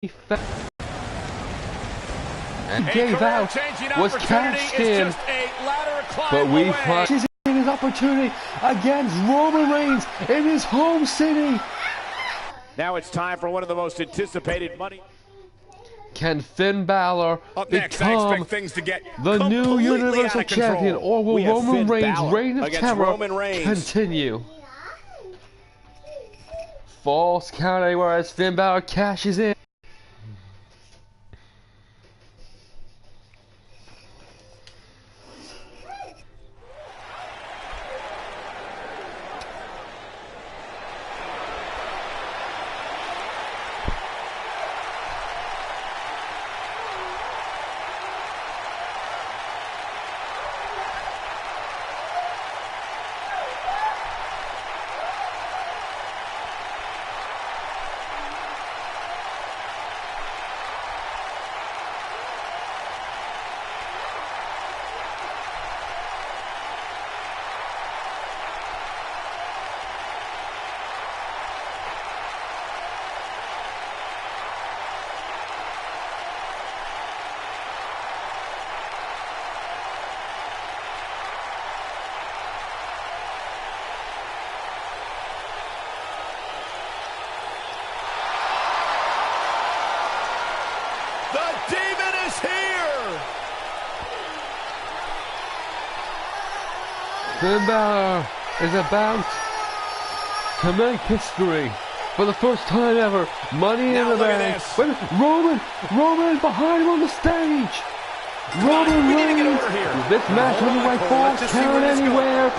and gave out, was cashed in, but we find his opportunity against Roman Reigns in his home city. Now it's time for one of the most anticipated money. Can Finn Balor become the new Universal Champion, or will Roman Reigns' reign of terror continue? False count anywhere as Finn Balor cashes in. Finn Balor is about to make history for the first time ever. Money in the bank. Roman behind him on the stage. Roman Reigns. This match on the way falls count anywhere.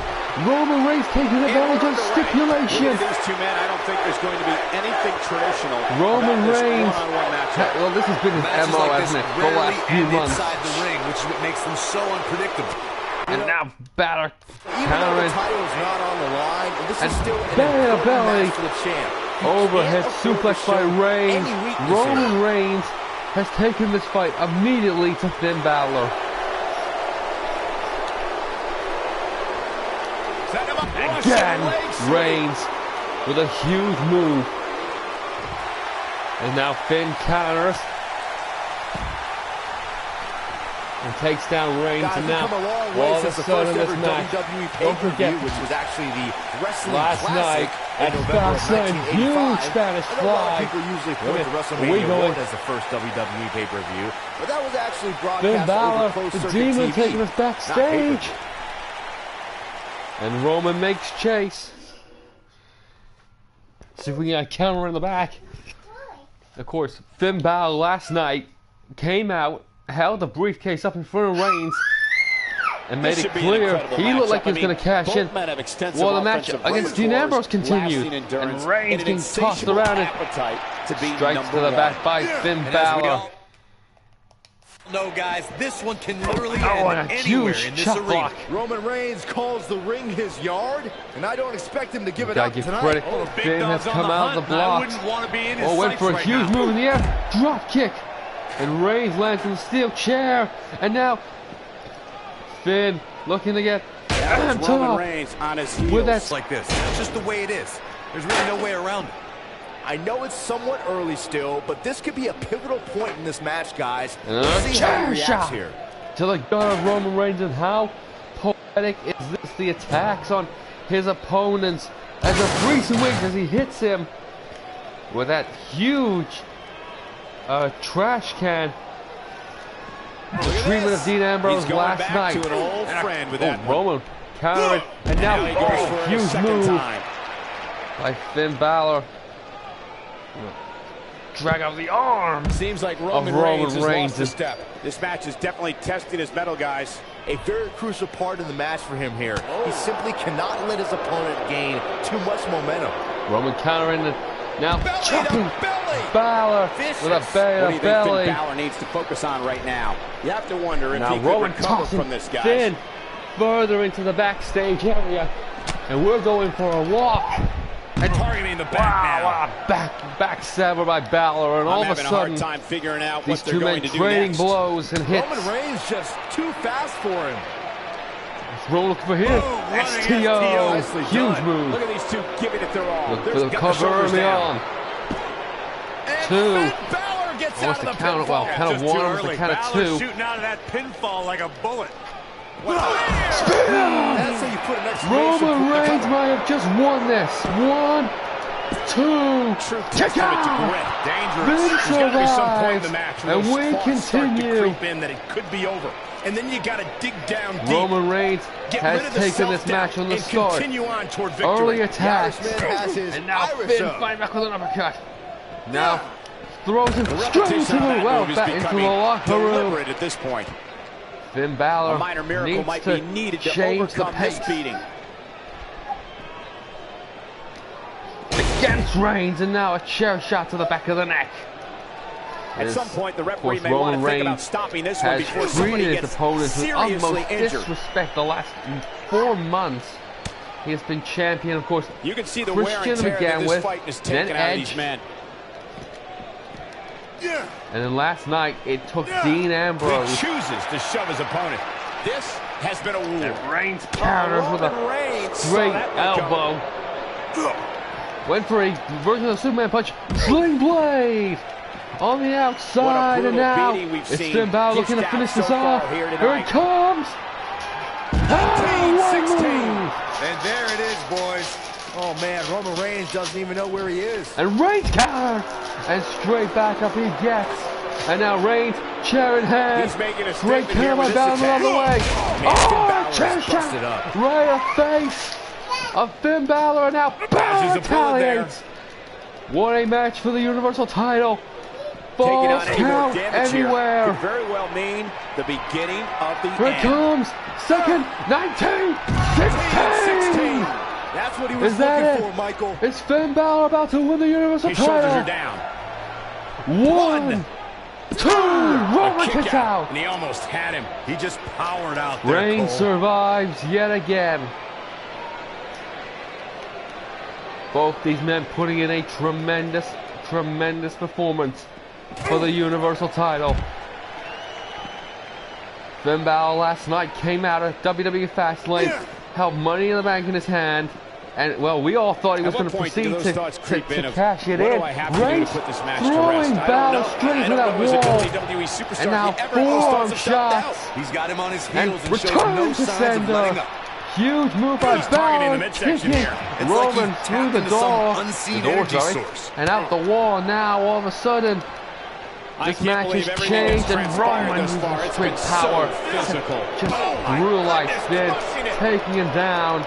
Roman Reigns taking advantage of stipulation. These two men, I don't think there's going to be anything traditional. Roman Reigns. Well, this has been his MO, hasn't it, for the last few months. Inside the ring, which is what makes them so unpredictable. And now Balor countering. The title is not on the line, and this is still an belly match for the champ. Overhead suplex by Reigns. Roman Reigns has taken this fight immediately to Finn Balor. Again, Reigns with a huge move. And now Finn counters. And takes down Reigns, and now all of a sudden this match, don't forget, which was actually the wrestling last night at Fastlane, huge Spanish Fly. People usually put the WrestleMania Award as the first WWE pay-per-view, but that was actually broadcast Finn Balor, over closed the circuit Demon TV, taking us backstage, and Roman makes chase. See if we can get a counter in the back. Of course, Finn Balor last night came out, held the briefcase up in front of Reigns, and made it clear he looked like he was going to cash in. Well, the match against Dean Ambrose continued, and Reigns getting tossed around and strikes to the back by Finn Balor. No, guys, this one can literally end anywhere in this arena. Roman Reigns calls the ring his yard, and I don't expect him to give it up tonight. Credit. Finn has come out of the blocks. Oh, went for a huge move in the air. Drop kick. And Reigns lands in the steel chair. And now Finn looking to get Roman Reigns on his heels with that like this. That's just the way it is. There's really no way around it. I know it's somewhat early still, but this could be a pivotal point in this match, guys. Let's see how he reacts here. To the gut of Roman Reigns, and how poetic is this? The attacks on his opponents as a Greasy Wings as he hits him with that huge trash can. The treatment of Dean Ambrose last night. To an old friend with that Roman countering, and now huge move by Finn Balor. Drag out the arm. Seems like Roman Reigns has lost a step. This match is definitely testing his mettle, guys. A very crucial part of the match for him here. He simply cannot let his opponent gain too much momentum. Roman countering, and now chopping Balor with a belly. Finn Balor needs to focus on right now? You have to wonder if he can recover from this, guys. Finn further into the backstage area, and we're going for a walk. And targeting the back now. Back saber by Balor, and all of a sudden, hard time figuring out these two men trading blows and hits. Roman Reigns just too fast for him. Roman looking for his STO. Huge move. Look at these two giving it their all. Look for the cover early on. Two. Gets Almost out a of the count, well, pinfall. count of one, almost a count of two. Shooting out of that pinfall like a bullet. Spin! That's how you put an exclamation Roman point Reigns might have just won this. 1, 2, kick out! Dangerous. There's got to be some point in the match where And those we thoughts start to continue. creep in that it could be over. And then you got to dig down deep. Roman Reigns Get rid has of the taken this self-doubt match on the and start. continue on toward victory. Early attacks. The Irishman has his And now Irish Finn up. fighting back with an uppercut. Now throws him straight Repetition into of the that well, move is back into the becoming locker room. deliberate at this point. Finn Balor A minor miracle needs might to be needed to change the overcome pace. this beating. Against Reigns, and now a chair shot to the back of the neck. At some point, the referee Of course, may want Roman to think about Reigns stopping this one has before somebody treated his gets opponent with seriously utmost injured. disrespect the last 4 months. He has been champion, of course. You can see the wear Christian and tear began that this with, fight is then taking out of Edge. these men. And then last night, it took Dean He Ambrose. chooses to shove his opponent. This has been a war. And Reigns counters with Roman a Reigns saw straight that one coming. elbow. Went for a version of the Superman punch. Sling blade on the outside, and now beating we've it's seen Finn Balor looking to dished finish out this so off. far here Here tonight. it comes. Oh, one 16. move. And there it is, boys. Oh, man, Roman Reigns doesn't even know where he is. And Reigns counters, and straight back up he gets. And now Reigns, chair in hand. He's making a Great statement here cover with down this on the way. man, Finn Oh, Balor chair is busted shot up. right a face of Finn Balor, and now Balor There's a bullet there. retaliates. What a match for the Universal title. Taking Falls on any more count damage everywhere. here could very well mean the beginning of the Here it end. comes. Second, 19, 16. That's what he was Is that looking it? for, Michael. Is Finn Balor about to win the Universal His shoulders are title? down. 1, 2, Roman Kick kicks out. And he almost had him. He just powered out there, Reigns Cole. survives yet again. Both these men putting in a tremendous, tremendous performance for the Universal title. Finn Balor last night came out of WWE Fastlane, held Money in the Bank in his hand, and well, we all thought he was At going what to point do proceed those to thoughts creep in of, cash it what do in. I have to do to Reigns put this match to rest? throwing I Balor don't know. straight I into don't that know as a wall. WWE superstar And now if he ever had those forearm thoughts of self-doubt. shots. He's got him on his And heels and shows return no to signs of sender. letting up. Huge move by He's targeting Balor, the midsection kicking here. It's Roman like he's through tapped the into some door, unseen energy source. and out the wall. Now all of a sudden, I this can't match believe has everything that's changed, and transpired Roman thus far. uses It's quick been power, so physical. just Oh my brutalized goodness, Finn, pushing it. taking him down.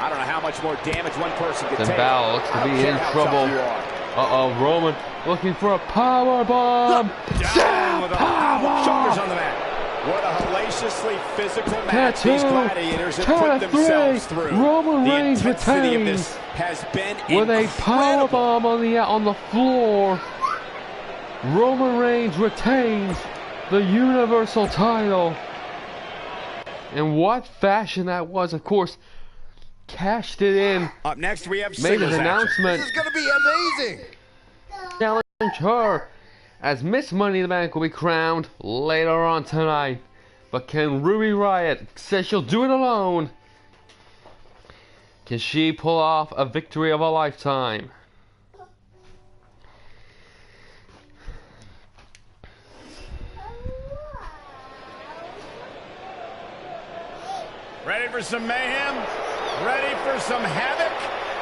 I don't know how much more damage one person could Then take. Balor looks to I don't be care in how trouble. tough you are. Uh-oh, Roman looking for a power bomb. Down with a Power shoulders bomb. on the mat. What a hellaciously physical Count match of these two. gladiators have Count put of themselves three. through. Roman the Reigns intensity of retains this has been with a incredible. power bomb on the floor. Roman Reigns retains the Universal title. And what fashion that was, of course, cashed it in, Up next, we have made an singles action. announcement, This is going to be amazing. challenge her as Miss Money in the Bank will be crowned later on tonight. But can Ruby Riott, says she'll do it alone, can she pull off a victory of a lifetime? Ready for some mayhem? Ready for some havoc?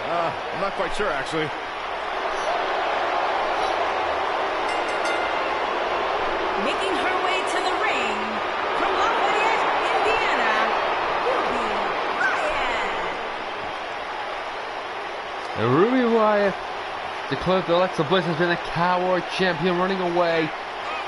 I'm not quite sure, actually. Making her way to the ring from Lafayette, Indiana, Ruby Riott. And Ruby Riott declared that Alexa Bliss has been a coward champion running away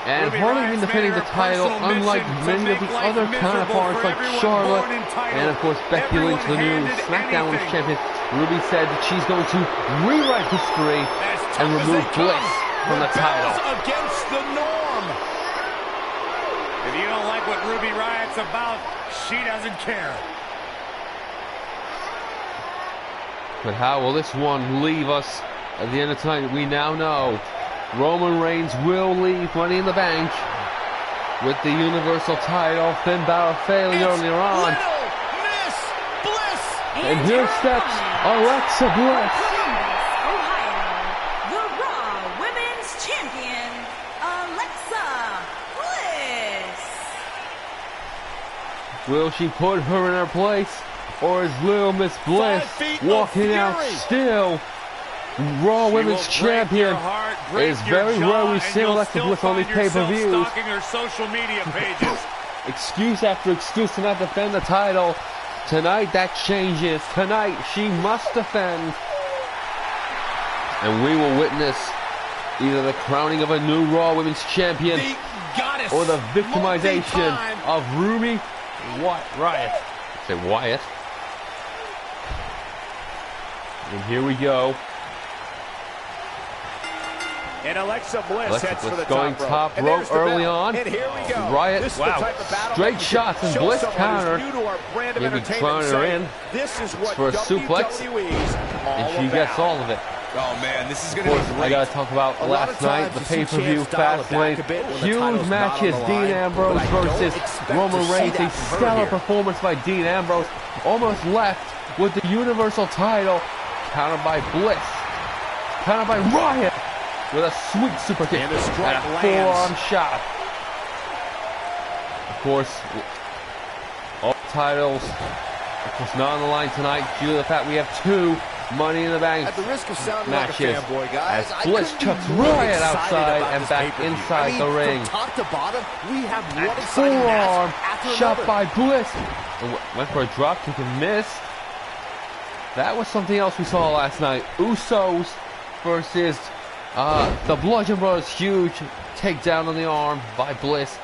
and Ruby hardly Riott's been defending made the her title, personal unlike mission to many of make the life other miserable counterparts for like everyone Charlotte born entitled. and of course Becky Everyone Lynch, the new handed SmackDown Women's anything. Champion. Ruby said that she's going to rewrite history As tough and as remove they Bliss come, from the title. rebels against the norm. If you don't like what Ruby Riott's about, she doesn't care. But how will this one leave us at the end of tonight? We now know Roman Reigns will leave Money in the Bank with the Universal title. Finn Balor failing earlier on. Little Miss Bliss. And here steps Alexa Bliss. Columbus, Ohio, the Raw Will she put her in her place? Or is Little Miss Bliss walking out still? Raw Women's Champion. Is very rare we see Alexa Bliss on these pay-per-views. Excuse after excuse to not defend the title. Tonight that changes. Tonight she must defend. And we will witness either the crowning of a new Raw Women's Champion or the victimization of Ruby Riott. Say Wyatt. And here we go. And Alexa Bliss heads for the going top rope early on. And here we go. Riott, wow, straight shots and Bliss counter. Maybe throwing her in. This is what for a suplex. And she gets all of it. Oh man, this is going to be great. I gotta talk about last night, the pay-per-view, Fastlane. Huge matches, Dean Ambrose versus Roman Reigns. A stellar performance by Dean Ambrose. Almost left with the Universal title. Countered by Bliss. Countered by Riott. With a sweet super kick and a forearm shot. Of course, all titles, of course, not on the line tonight due to the fact we have 2 Money in the Bank At the risk of sounding matches. like a fanboy, guys, as Bliss chucks Riott outside and back inside the ring. From top to bottom, we have one forearm shot by Bliss. Went for a drop kick and missed. That was something else we saw last night. Usos versus the Bludgeon Brothers. Huge takedown on the arm by Bliss.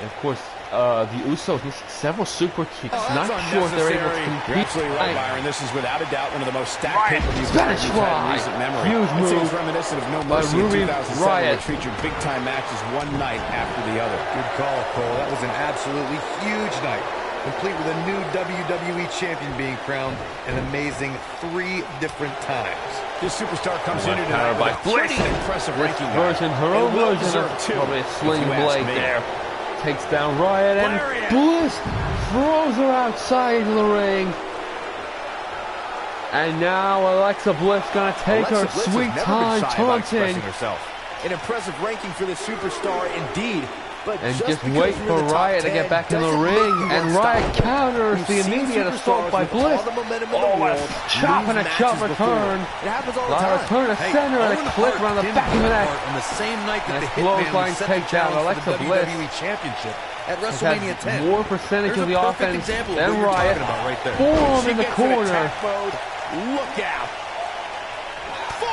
And of course, the Usos missed several super kicks. Not sure if they're able to compete. You're absolutely right, Byron. This is without a doubt one of the most stacked pay-per-views Spanish Fly. in recent memory. Huge It seems move reminiscent of No by Mercy in Ruby 2007, Riott. which featured big-time matches one night after the other. Good call, Cole. That was an absolutely huge night, complete with a new WWE champion being crowned an amazing 3 different times. This superstar comes into tonight with a pretty impressive ranking. Version, her own version of probably a sling blade there. Takes down Riott and Bliss throws her outside the ring. And now Alexa Bliss gonna take her sweet time taunting. An impressive ranking for the superstar indeed. But and just wait for Riott to get back in the ring, and Riott counters the immediate assault by Bliss. Oh, a chop and a chop return. A return to center and a clip around the back of the neck. On the same night that the Hitman set the challenge Alexa for the Bliss WWE Championship at has WrestleMania 10. more percentage of the offense than Riott. Right there. Forearm in the corner. Look out.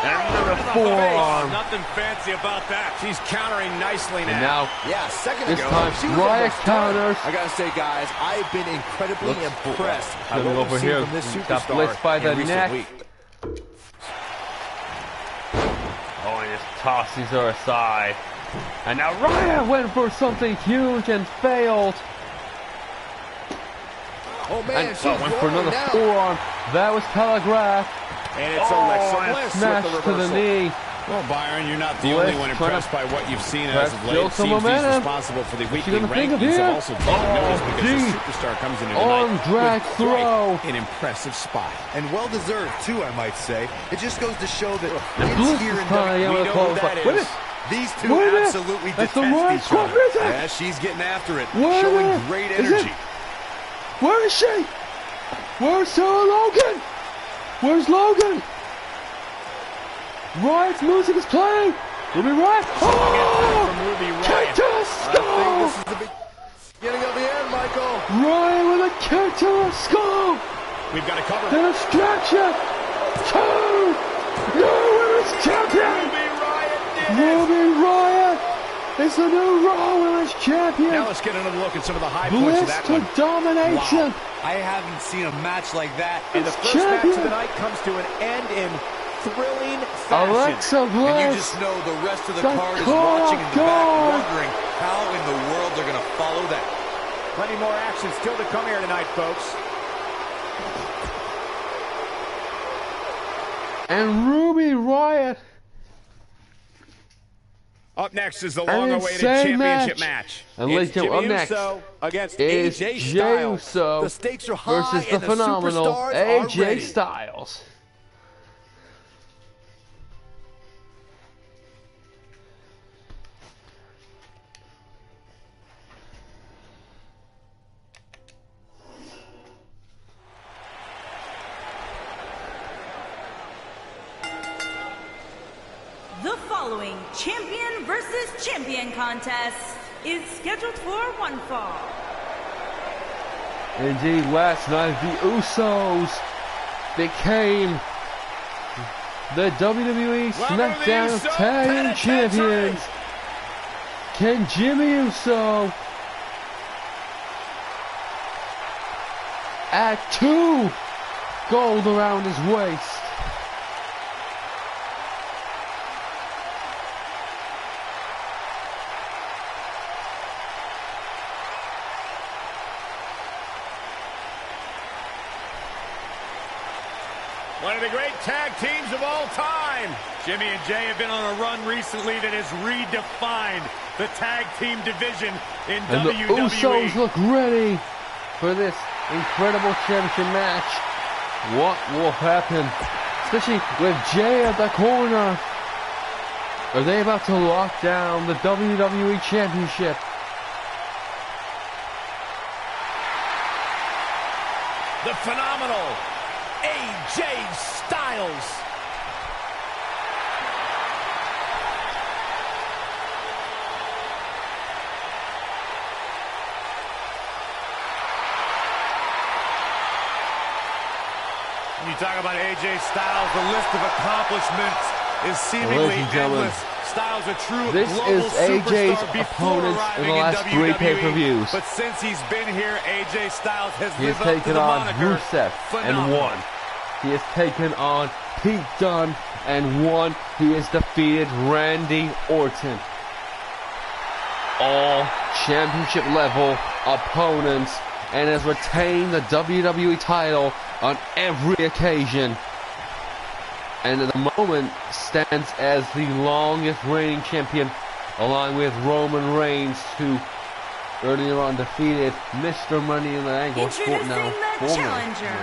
Another forearm. Nothing fancy about that. She's countering nicely And now. now, Yeah, second this ago, time, she was Riott almost counters. I gotta say, guys, I've been incredibly impressed by Coming what over we've seen here, from this got superstar Bliss by the in recent neck. weeks. Oh, he just tosses her aside. And now Riott went for something huge and failed. Oh man, And she's went for another now. forearm. That was telegraphed. And it's Oh, Alexa and a Bliss smash with the to the reversal. knee. Well, Byron, you're not the Bliss only one impressed by what you've seen as of late. build It some seems he's momentum. responsible for the What's he weekly gonna think of rankings here? have also taken notice because geez. the superstar comes into Arm tonight drag with throw. quite an impressive spot. And well-deserved, too, I might say. It just goes to show that And it's Bliss here is in trying to get we him know close. who that Wait a is. minute. These two Wait a minute. absolutely That's the detest right each other. music. Yeah, she's getting after it, Wait a showing minute. great Is it- energy. Where is she? Where's Sarah Logan? Where's Logan? Riott's music is playing. Ruby Riott. Oh! From Ruby Kick Riott. to the I skull. think this is the beginning of the end, Michael. Riott with a kick to the skull. We've got to cover. Then a distraction. 2. New Women's Champion. Ruby Riott did it. Ruby Riott is the new Raw Women's Champion. Now let's get another look at some of the high points of Bliss that to one. domination. I haven't seen a match like that. And the It's first match champion. of the night comes to an end in thrilling fashion. Alexa And you Bliss. just know the rest of the The card is call watching in the guard. back, wondering how in the world they're going to follow that. Plenty more action still to come here tonight, folks. And Ruby Riott. Up next is the An long-awaited insane championship match. match. And ladies It's and Jimmy gentlemen, up next Uso against is AJ Jey Styles. Uso The stakes are high versus the and the phenomenal superstars are AJ ready. Styles. The following champion versus champion contest is scheduled for one fall. Indeed, last night the Usos became the WWE SmackDown Tag Team Champions. Can Jimmy Uso add 2 gold around his waist? One of the great tag teams of all time. Jimmy and Jay have been on a run recently that has redefined the tag team division in WWE. And the Usos look ready for this incredible championship match. What will happen? Especially with Jay at the corner. Are they about to lock down the WWE Championship? The phenomenal AJ Styles. When you talk about AJ Styles, the list of accomplishments is seemingly endless. Styles a true this global is AJ's superstar opponent in the last 3 pay-per-views. But since he's been here, AJ Styles has He has lived up to taken the on moniker Rusev and phenomenal. won. He has taken on Pete Dunne and won. He has defeated Randy Orton. All championship level opponents, and has retained the WWE title on every occasion. And at the moment stands as the longest reigning champion, along with Roman Reigns, who earlier on defeated Mr. Money in the Bank. Introducing the challenger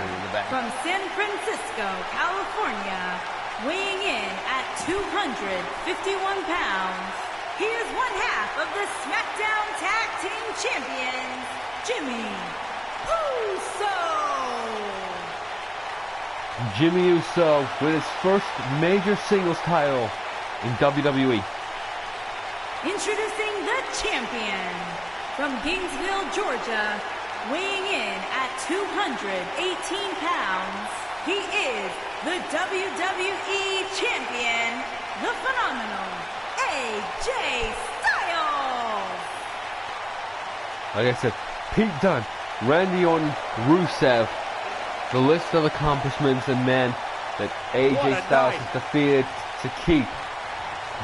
from San Francisco, California, weighing in at 251 pounds. He is one half of the SmackDown Tag Team Champions, Jimmy Uso. Jimmy Uso with his first major singles title in WWE. Introducing the champion from Gainesville, Georgia, weighing in at 218 pounds. He is the WWE Champion, the phenomenal AJ Styles. Like I said, Pete Dunne, Randy Orton, Rusev, the list of accomplishments and men that AJ Styles has defeated to keep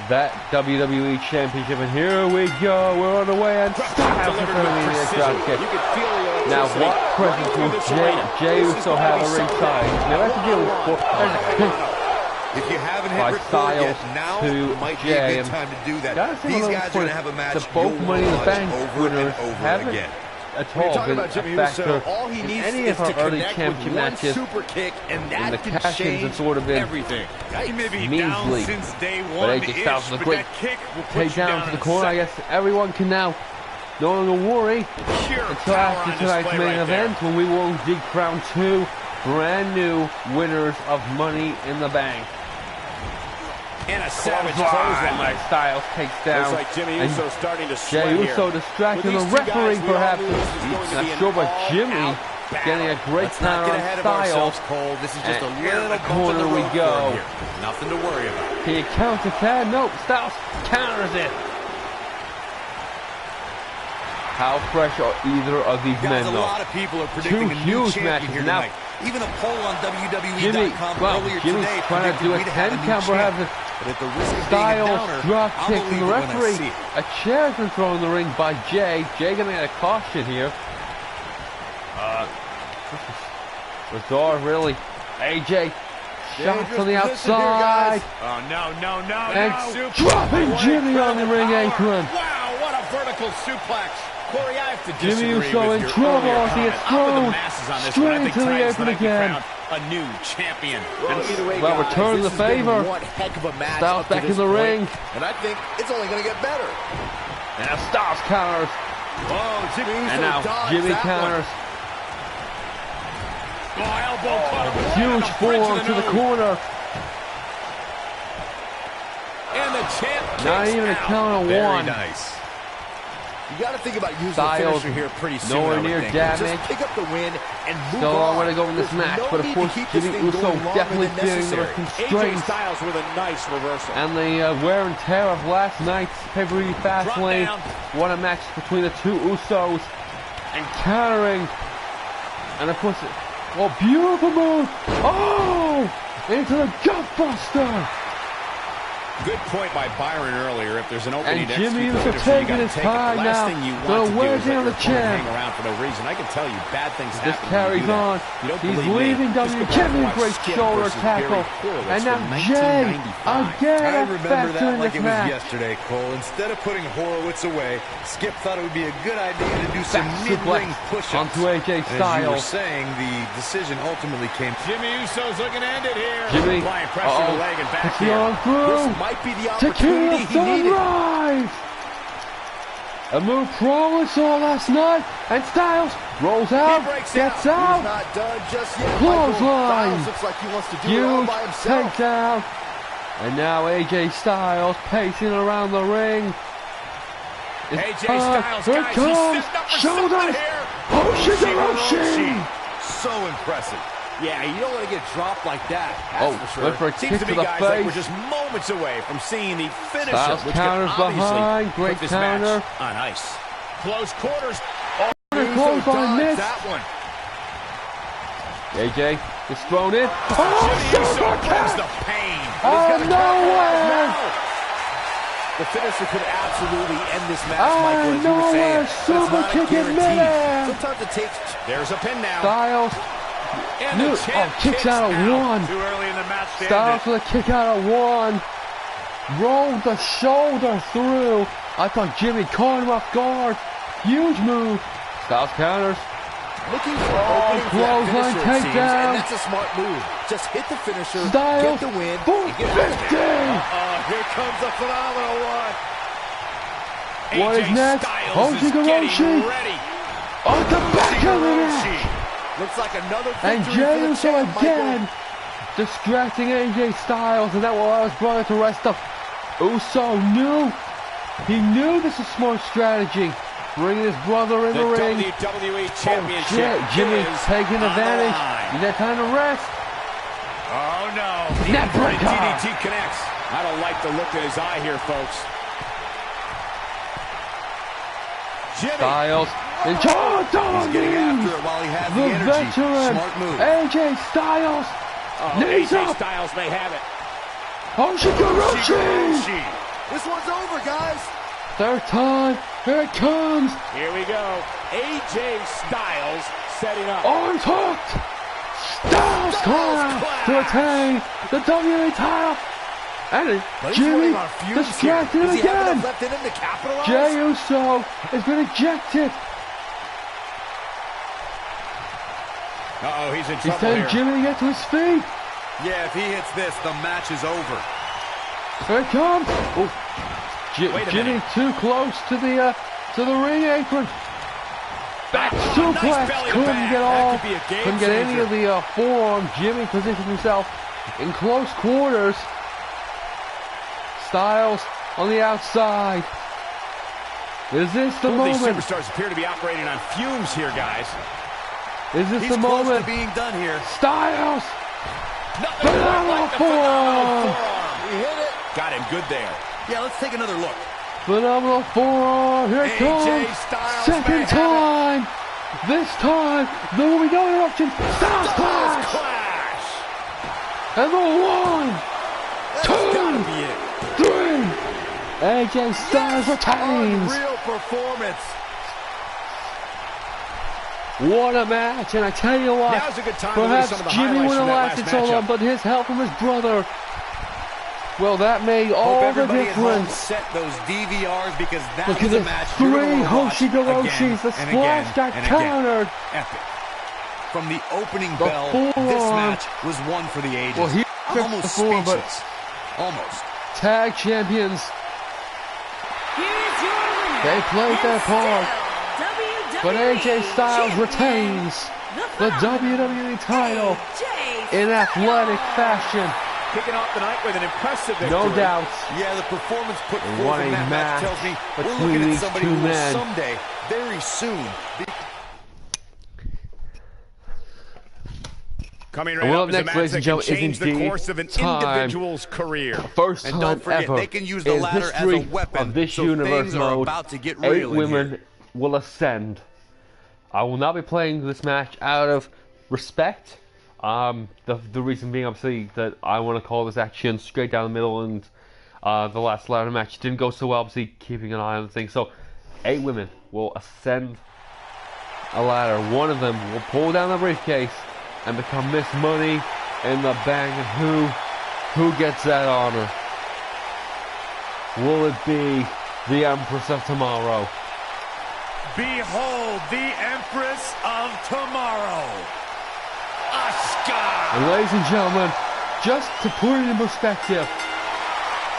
that WWE Championship. And here we go, we're on the way, and Styles is turning this dropkick. Now, what presence will Jay Uso have a ringside? Now, that's the deal with If you haven't hit by record Styles yet, now to might be Jay. a good time to do that. Gotta say, These guys are going to have a match the both you'll Money in the watch Bank over winners and over haven't again. at When you're all talking been about Jimmy a factor Uso, all he in needs any is of our to early connect championship with one matches. super kick, and And that the can cash-ins change have sort of been Everything. He may be measly. down since day But one, AJ Styles is a great that kick will put take you down to in the a corner. I second. guess everyone can now no longer worry Pure until power after on tonight's display main right there. event, when we will crown 2 brand new winners of Money in the Bank. And a savage Clothesline clothesline. by Styles takes down. Looks like Jimmy and Uso starting to Jay sweat here. Uso distracting the With these two referee, guys, we all perhaps. knew this was going to Not be an sure, but all-out Jimmy battle. getting a great Let's not counter get on ahead of Styles. ourselves, Cole. This is just a And little in the bump in corner the we road go. for him here. Nothing to worry about. Can you counter can? Nope. Styles counters it. How fresh are either of these Guys, men, a though? lot of people are predicting a new huge champion matches. here Now, tonight. Even a poll on Jimmy, WWE.com well, earlier Jimmy's today trying to do a predicted we'd have 10 a new count, champ. perhaps. But at the risk of being a Styles downer, drop I'll kick from believe the it when I referee. see it. A chair's been thrown in the ring by Jay. Jay gonna get a caution here. Bizarre, really. AJ shots on the outside. Oh, no. And dropping Jimmy on the ring apron. Wow, what a vertical suplex. Corey, I have to Jimmy disagree Uso with in your trouble earlier as he gets comment. I'm with thrown the masses on this straight one. I think into the tonight is apron when I can again. crown a new champion. Well, return the favor. One heck of a match. Styles up to back in this the point, ring. and I think it's only going to get better. And now Styles counters. Oh, Jimmy Uso And now dodged Jimmy that counters. Oh, elbow cutter. Huge forearm to the corner. And Not even a count of one. Nice. You got to think about using Styles, the finisher here pretty soon. nowhere near damage. Just pick up the win and move Still a long on. way to go in this match, but of course, Jimmy Uso definitely feeling the constraints Styles with a nice reversal. and the wear and tear of last night's pay-per-view Fastlane. What a match between the two Usos, and countering, and of course, oh, beautiful move! Oh, into the gutbuster! Good point by Byron earlier. If there's an opening, and Jimmy Uso taking his time now. Gonna wear down the champ. Hang around for no reason. I can tell you, bad things happen. This carries on. He's leaving W. Jimmy, great shoulder tackle. And now Jay again I remember factor that in like this it was match. yesterday, Cole. Instead of putting Horowitz away, Skip thought it would be a good idea to do some Back mid-ring suplex push-ups. onto AJ And as you were Styles. saying, the decision ultimately came. Jimmy Uso's looking to end it here. Jimmy, applying pressure to the leg and back puts here. it on through. This might be the Tequila opportunity he needed. Sunrise! A move probably saw last night, and Styles rolls out, gets He's out, not done just yet. Clothesline. Styles looks like he wants to do it all huge by himself. takedown, and now AJ Styles pacing around the ring. AJ Styles, here guys, it he's comes, setting up for shoulders, something here. Hoshigaroshi! So impressive. Yeah, you don't want to get dropped like that. Oh, That's for sure. look for a Seems kick to to me, the guys, like we're face. just moments away from seeing the finisher, Styles which counters could obviously behind, great put this counter. match on ice. Close quarters. Close by miss. That one. AJ is thrown in. Oh, Jimmy Uso super brings kick! the pain. Oh, nowhere! The finisher could absolutely end this match, Oh, Michael, as you were nowhere! saying. But it's Super not a kick in guarantee. midair! Sometimes it takes... There's a pin now. Styles, And the champ kicks out of one. Too early in the match to Styles end with a kick out of one. Rolled the shoulder through. I thought Jimmy caught him off guard. Huge move. Styles counters. Looking for opening for that clothesline finisher, it seems, takedown. and that's a smart move. Just hit the finisher, Styles, get the win, boom, and get out of 50. there. Here comes a phenomenal one. What AJ is next? Styles is Hoshigaroshi. getting ready. On the back of the neck. Looks like another And victory Jey for the Uso champ, again. Michael. Distracting AJ Styles, and that will allow his brother to rest up. Uso knew. He knew this was smart strategy. Bringing his brother in the ring. WWE Championship Jimmy is taking on the advantage. line. He's had time to rest. Oh no. Never DDT connects. I don't like the look in his eye here, folks. Jimmy. Styles. And He's getting after it while he has the the energy. veteran. Smart move. AJ Styles. Knees AJ up. Styles may have it. Hoshigaroshi. This one's over, guys. Third time. Here it comes. Here we go. AJ Styles setting up. Arms hooked. Styles clap to retain the WWE title. And But he's Jimmy running on fumes distracted here. him Does he have again. enough left in him to capitalize? Jey Uso has been ejected. Uh-oh, he's in He's trouble telling here. Jimmy to get to his feet. Yeah, if he hits this, the match is over. Here it comes. Oh, Wait a Jimmy minute. too close to the ring apron. Back suplex. nice belly to Couldn't back. get That all. could be a game Couldn't get any changer. of the forearm. Jimmy positioned himself in close quarters. Styles on the outside. Is this the Both these moment? superstars appear to be operating on fumes here, guys. Is this He's the close moment? to being done here. Styles. Nothing Phenomenal like the forearm. He hit it. Got him good there. Yeah, let's take another look. Phenomenal forearm. Here it AJ comes. Styles may Second have time. This time there will be no interruption. Styles clash. Clash. And the one, That's gotta two, be it. three. AJ Styles retains. Unreal performance. What a match, and I tell you what, Now's a good time to look at perhaps some of the Jimmy highlights wouldn't from have that lasted last so long, matchup. but his help from his brother, well, that made Hope all the everybody at home difference. set those DVRs because that Look is at a this, match you're three going to watch Hoshigaroshis, the again and splash again got and again. countered. Epic. From the opening The bell, this forearm. match was one for the ages. Well, he I'm fixed almost the forearm, but- speechless. Almost. Tag champions, Here's your winner. they played their and part, still but AJ WWE Styles champion, retains the phenomenal WWE title AJ in athletic Styles. fashion. kicking off the night with an impressive victory. No doubts. Yeah, the performance put forth What in a that match tells me we're between looking at these somebody two who will men. someday, very soon, be... Coming right Well, up is a next, match ladies that and can gentlemen, is change the indeed course of an time. individual's career. First And time don't forget, ever they can use the in ladder as a history weapon, of this so universe things are mode, about to get 8 real in women here. will ascend. I will not be playing this match out of respect. The reason being, obviously, that I want to call this action straight down the middle, and the last ladder match didn't go so well, obviously keeping an eye on the thing. So 8 women will ascend a ladder. One of them will pull down the briefcase and become Miss Money in the Bank. And who gets that honor? Will it be the Empress of Tomorrow? Behold the Empress of Tomorrow, Asuka! And ladies and gentlemen, just to put it in perspective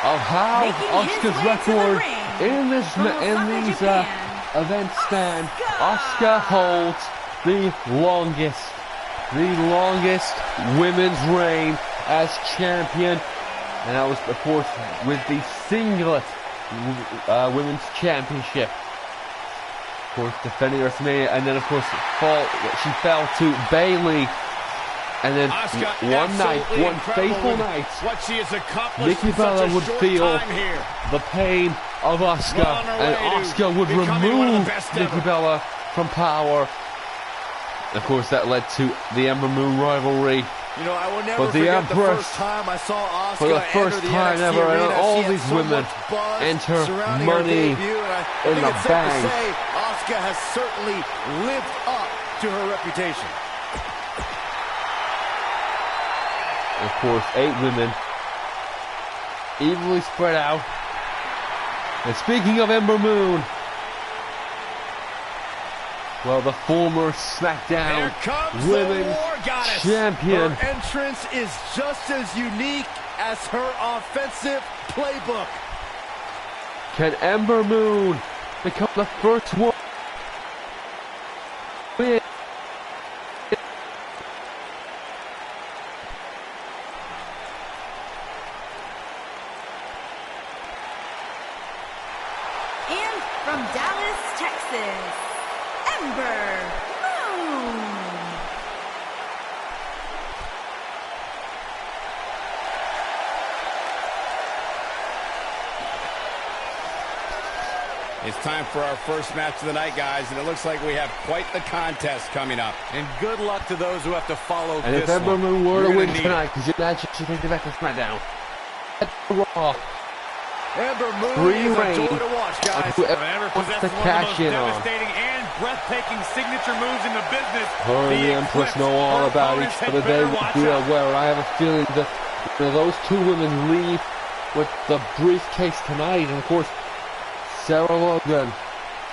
of how Asuka's record in these events stand, Asuka holds the longest women's reign as champion, and that was, of course, with the singlet women's championship. Of course, defending WrestleMania, and then of course she fell to Bayley, and then one fateful night, what she has accomplished Nikki Bella would feel here. the pain of Asuka, and Asuka would remove Nikki Bella from power. Of course, that led to the Ember Moon rivalry. You know, I will never But the forget the Empress, first time I saw Asuka for the first enter the time NXT ever, and arena. all She these had so women much buzz enter surrounding Money her debut, and I in think the it's safe Bank. to say Asuka has certainly lived up to her reputation. Of course, 8 women, evenly spread out. And speaking of Ember Moon, well, the former SmackDown Women's Champion. Her entrance is just as unique as her offensive playbook. Can Ember Moon become the first one win? And from Dallas, Texas, Ember Moon. It's time for our first match of the night, guys, and it looks like we have quite the contest coming up. And good luck to those who have to follow And this if Ember one. Moon were to You're win gonna need tonight, could you imagine she takes it back to SmackDown? Raw. Ember Moon Free is a reign joy to watch, guys. whoever Ember wants to possesses one of the cash most in on. devastating and breathtaking signature moves in the business. Her and the Empress know all about each other. They will be aware. I have a feeling that those 2 women leave with the briefcase tonight. And of course, Sarah Logan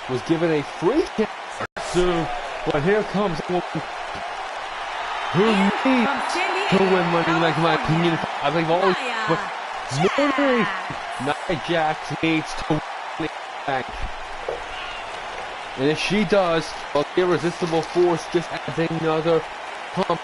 was given a free chance soon, but here comes a woman who needs to win Money in the Bank, in my opinion. I believe always, but Money, Nia Jax needs to win the Bank. And if she does, well, the irresistible force just adds another pump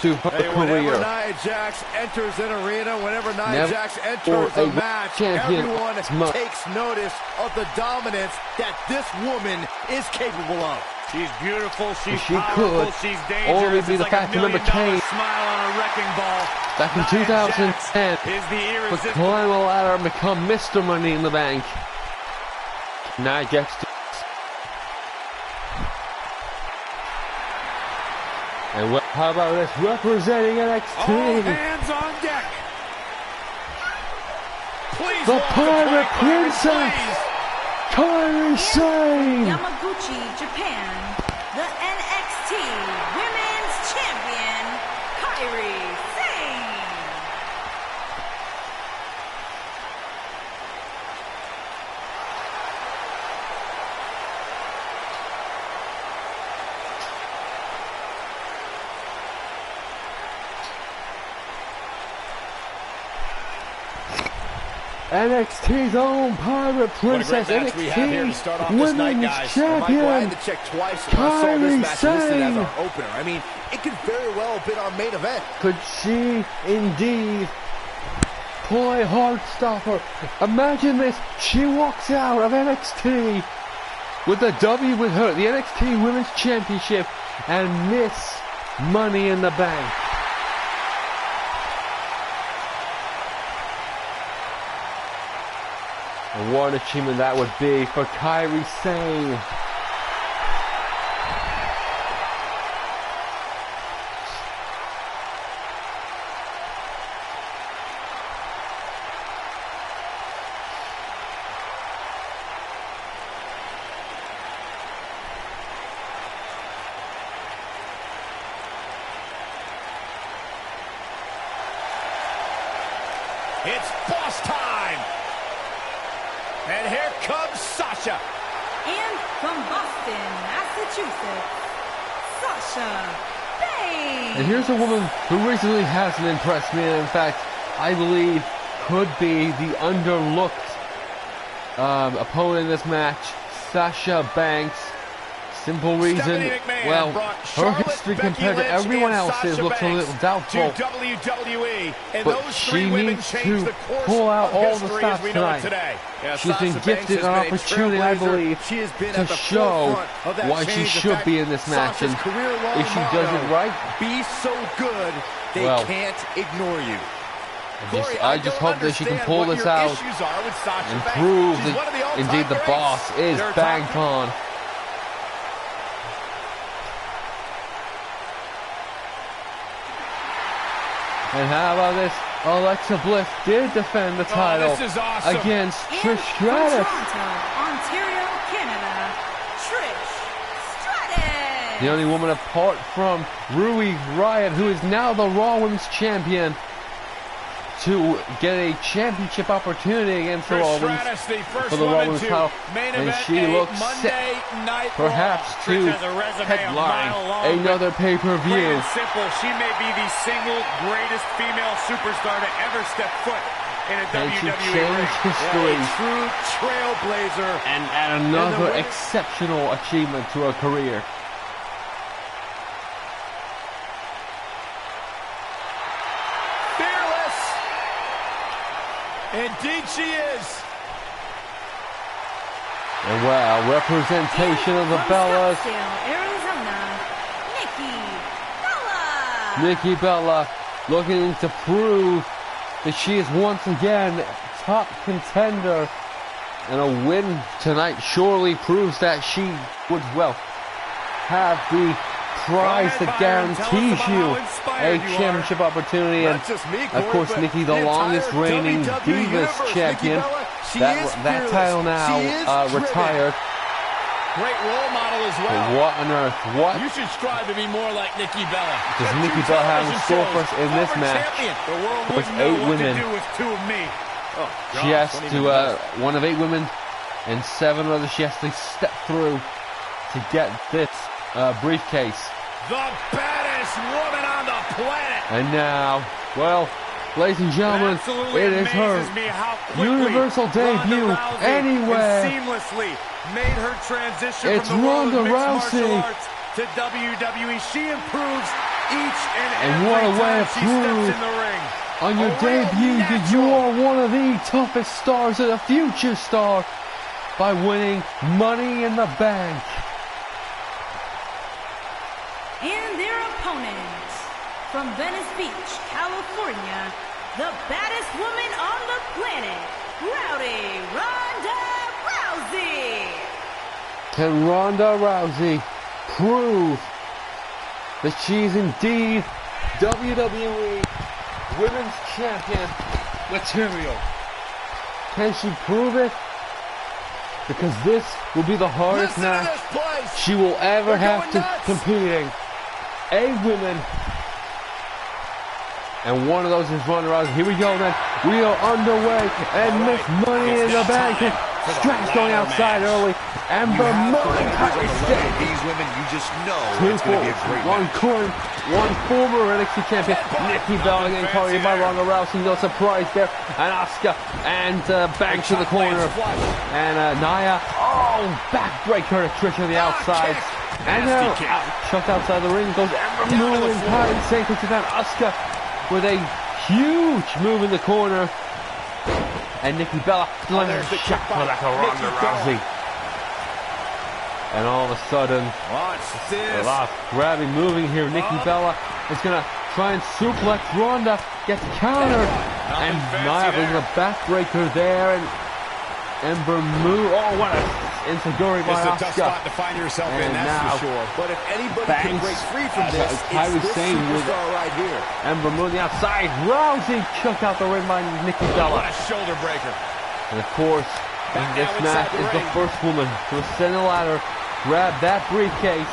to her Whenever career. Nia Jax enters an arena, whenever Nia Never Jax enters for a a match, champion everyone as much. takes notice of the dominance that this woman is capable of. She's beautiful, she's She powerful, could she's only dangerous. be It's the like fact a that remember $1,000,000 Kane smile on a wrecking ball. back in Nia 2010 Jax is the would irresistible. climb a ladder and become Mr. Money in the Bank. Nia Jax. And how about this? Representing NXT. All hands on deck. Please The walk Pirate 25, Princess, please. Kairi Sane. Yamaguchi, Japan, the NXT Women's Champion, Kairi Sane. NXT's own Pirate Princess, NXT Women's Champion, I had to check twice when I saw this match listed as our opener. I mean, it could very well have been our main event. Could she indeed pull a hard stopper? Imagine this, she walks out of NXT with the W with her, the NXT Women's Championship, and Miss Money in the Bank. And what an achievement that would be for Kairi Sane. It's boss time! And here comes Sasha. And from Boston, Massachusetts, Sasha Banks. And here's a woman who recently hasn't impressed me, and in fact, I believe could be the underlooked opponent in this match, Sasha Banks. Simple reason, well, her history compared to everyone else's looks a little doubtful, but she needs to pull out all the stops tonight. She's been gifted an opportunity, I believe, to show why she should be in this match, and if she does it right, be so good they can't ignore you. I just hope that she can pull this out and prove that indeed the boss is banked on. And how about this? Alexa Bliss did defend the title against Trish Stratus. Toronto, Ontario, Canada, Trish Stratus. The only woman apart from Rui Riot, who is now the Raw Women's Champion, to get a championship opportunity against the Raw Women's for the Raw Women's title, and she looks set, perhaps to headline another pay-per-view. Simple, she may be the single greatest female superstar to ever step foot in a WWE she changed history, true trailblazer, and add another exceptional achievement to her career. Indeed she is. And well, representation of the Bellas. Arizona, Nikki Bella. Nikki Bella looking to prove that she is once again top contender. And a win tonight surely proves that she would, well, have the prize that guarantees you a championship opportunity, and of course Nikki, the longest reigning Divas champion. That title now retired. Great role model as well. But what on earth? What? You should strive to be more like Nikki Bella. Does Nikki Bella have in store for us in this match? With 8 women. She has to, one of 8 women and 7 others she has to step through to get this briefcase. The baddest woman on the planet. And now, well, ladies and gentlemen, it is her Universal debut anyway. Seamlessly made her transition it's from the world Ronda of mixed Rousey martial arts to WWE. She improves each and what a every way time to she steps prove in the ring. on your debut that you are one of the toughest stars and a future star by winning Money in the Bank. And their opponent, from Venice Beach, California, the baddest woman on the planet, Rowdy Ronda Rousey. Can Ronda Rousey prove that she's indeed WWE Women's Champion material? Can she prove it? Because this will be the hardest match she will ever have to compete in. 8 women, and one of those is Ronda Rousey. Here we go then. We are underway, and Miss Money in the Bank Stratus going outside early. Ember Moon tightly staying. These women, you just know Two it's going to be a great one match. current, one former NXT champion. Nikki Bella getting carried by Ronda Rousey. No surprise there. And Asuka and Banks in the corner. And Nia. Oh, backbreaker to Trish on the outside. And shoved outside the ring goes Ember Moon. High and takes it down. Asuka with a huge move in the corner. And Nikki Bella delivers a shot for that Ronda Rousey. And all of a sudden, a lot of grabbing, moving here. Nikki Bella is going to try and suplex Ronda. Gets countered. And Nia brings a backbreaker there. And Ember Moon. Oh, what a insecurity by Asuka. It's a tough spot to find yourself in, that's for sure. But if anybody can break free from this, it's this superstar right here. Ember Moon the outside. Rousey kicked out the ring by Nikki Bella. What a shoulder breaker. And of course, this match is the first woman to ascend the ladder, grab that briefcase,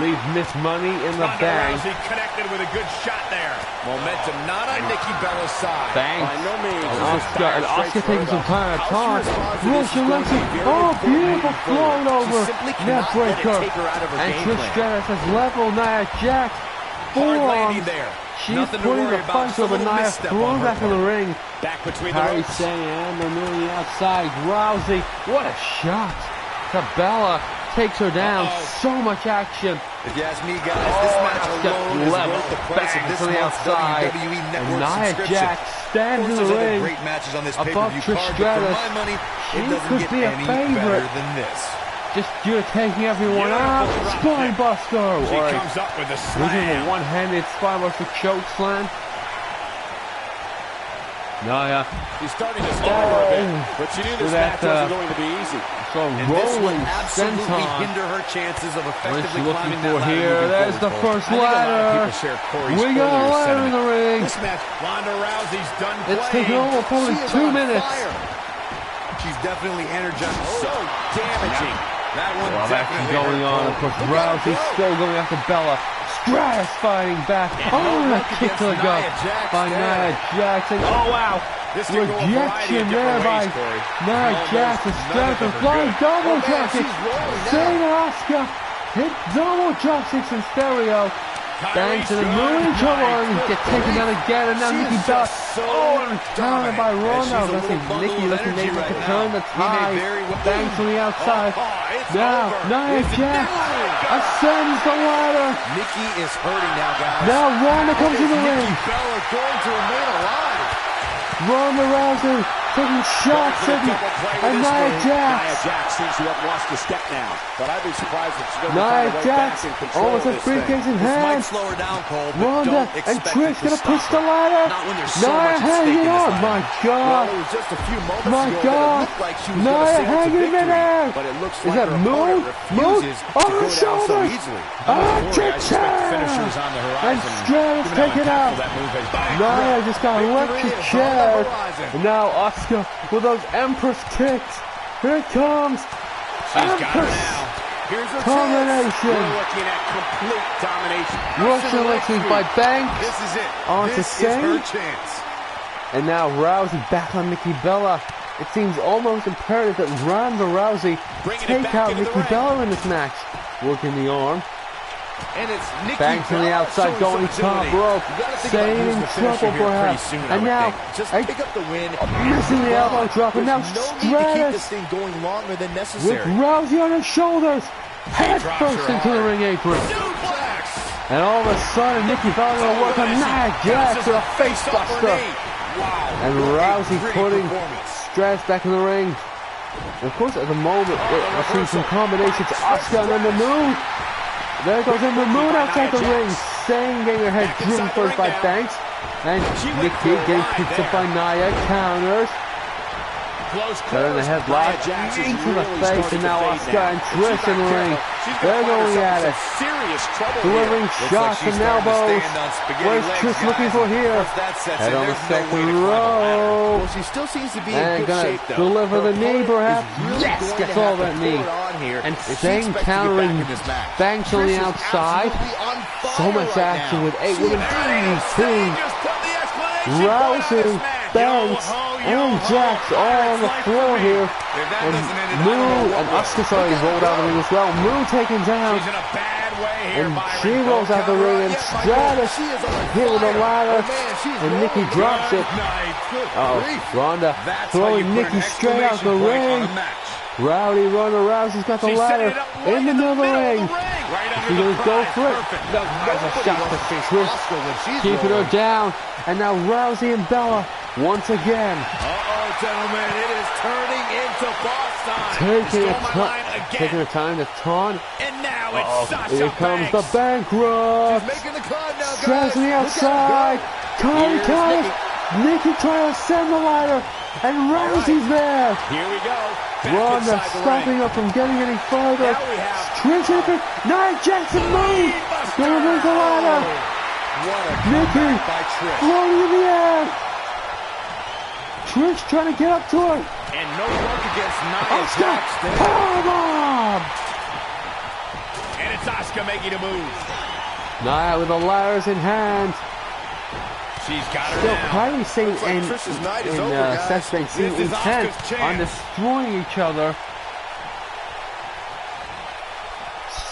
leave Miss Money in the bank. Rousey connected with a good shot there. Momentum not on Nikki Bella's side. Banks. By no means. And Asuka taking some time to talk. Russian Lexi. Oh, beautiful float over. Net breaker. And Trish Stratus has leveled Nia Jax. Forearm. She's putting the punch over Nia, thrown back in the ring. Back between the Harry ropes. saying, Ember Moon the outside. Rousey. What a shot. Bella takes her down. So much action. If you ask me, guys, this match alone is worth the price of this to the month's outside. WWE And Network Nia subscription. Jax stands in the ring Great matches on this above pay-per-view Trish card, but Stratus. for my money, She it doesn't could get be a any favorite. better than this. Just due to taking everyone out. Spine buster. She comes up with a Using a slam. one-handed spine buster choke slam. Nia. She's starting to stagger a bit, but she knew this match wasn't going to be easy. So And this will rolling absolutely senton. hinder her chances of What is effectively she looking climbing for that ladder here? moving There's the forward, first folks. I think a lot of ladder. people share Corey's We got a earlier ladder in sentiment. the ring. This match, Ronda Rousey's done It's playing. taken over probably She is 2 on minutes. fire. She's definitely energized. So damaging. That one Well, that's definitely going hurt on. Cole. Of course, Look at her Rousey go. still going after Bella. Stratus fighting back. Oh, and a kick to the gut Nia Jax by there. Nia Jax. And, oh, wow. This can go a variety Rejection of there different by ways, Corey. Nia Jax. And Stratus and flying double man, drop kicks. she's rolling now. Saying Asuka hit double drop kicks in stereo. Banks and moving trouble and get taken down again. And now She Nikki is Bella. just so Oh, and countered by dominant. Ronda. she's a I think little Nikki bundle of looking energy able to right turn now. the He may tide. very well- Banks on the outside. It's Now, over. Nia Is it Jax now? ascends the ladder. Nikki is hurting now, guys. Now Ronda comes in the Nikki ring. Bella going to remain alive. Ronda Rousey taking shots at Nia Nia Jax. Jax seems to have lost a step now, but I'd be surprised if she's going to Nia find a way Jax back in control almost of a this thing. briefcase in This might hand. slow her down, Cole, but Ronda don't and expect Trish it to gonna stop push the her. ladder. Not when there's so Nia much at stake hanging in this on. fight. My Well, God. it was just a few moments My ago that God. it looked like she was Nia going to sail to hanging in victory, there. but it looks Is like that her Moon? opponent Moon? refuses On to go her down so shoulders. easily. Finishers on the And horizon. Stratus Given how take it impactful out. that move has been. Nia just got electric is on the chaired. horizon. And now Asuka with those Empress kicks. Here it comes. She's got her Empress now. Here's her combination. We're looking at complete domination. Russian Lexi by Banks. This is it. On to This is her Sane. chance. And now Rousey back on Nikki Bella. It seems almost imperative that Ronda Rousey Bringing it take back out into the Nikki ring. Bella in this match. Working the arm. And it's Nikki Banks on the Bella outside showing going some top agility. rope. You gotta think Staying about in losing the finisher trouble here pretty perhaps. soon, I And would now think. Just a- pick up the win. missing the elbow drop. And now There's no need to keep this Stratus thing going longer than with necessary. Rousey on his shoulders. Head drops first her into the hard. ring apron. Suplex. And all of a sudden Nikki Bella going to work on Nia Jax with a face buster. Wow. And Rousey Pretty putting performance. Stratus back in the ring. And of course, at the moment, we're seeing some combinations. Asuka and then the Moon. There goes Ember Moon outside the ring. Sane getting her head driven first by Banks. And Nikki getting picked up by Nia. Counters. Close They're in the headlock. Into the face. And now Asuka and Trish in the ring. They're going at it. Serious trouble Delivering here. shots and elbows. Where's Trish looking for here? Head on the second row. Well, she still seems to be in And good gonna shape, though. deliver Her the knee, opponent perhaps. is really Yes, going gets to all have that to knee. pull it on here And if she Sane expects to get countering back in this match. Banks on the Trish is outside. absolutely on fire So much right action now. with 8 She women. is Sane Team. just put the exclamation point on Rousey, this match. Banks, Yo ho, and Jax all on the floor here. And Moo and Asuka rolled out of the ring as well. Moo taken down. And she rolls out the ring, and Stratus hit with a ladder, and Nikki drops it. Ronda throwing Nikki straight out the ring. Rowdy Ronda Rousey's got the ladder in the middle of the ring. She's going to go for it. There's a shot to Trish, keeping her down. And now Rousey and Bella once again. Gentlemen, it is turning into boss time. Taking her time to taunt. And now it's Sasha Here comes the bankrupt. She's making the climb now, guys. Stratus on the outside. Kylie. Nikki trying to send the ladder. And Rousey's there. Here we go. Ronda stopping her from getting any further. Trish hit it. Nia Jackson move. Gonna lose the ladder. Nikki floating in the air. Trish trying to get up to her. And no luck against Nia Asuka. Jackson. Powerbomb. And it's Asuka making a move. Nia with the ladders in hand. She's got her Still, now. Kylie saying and Seth Banks seem intent on destroying each other.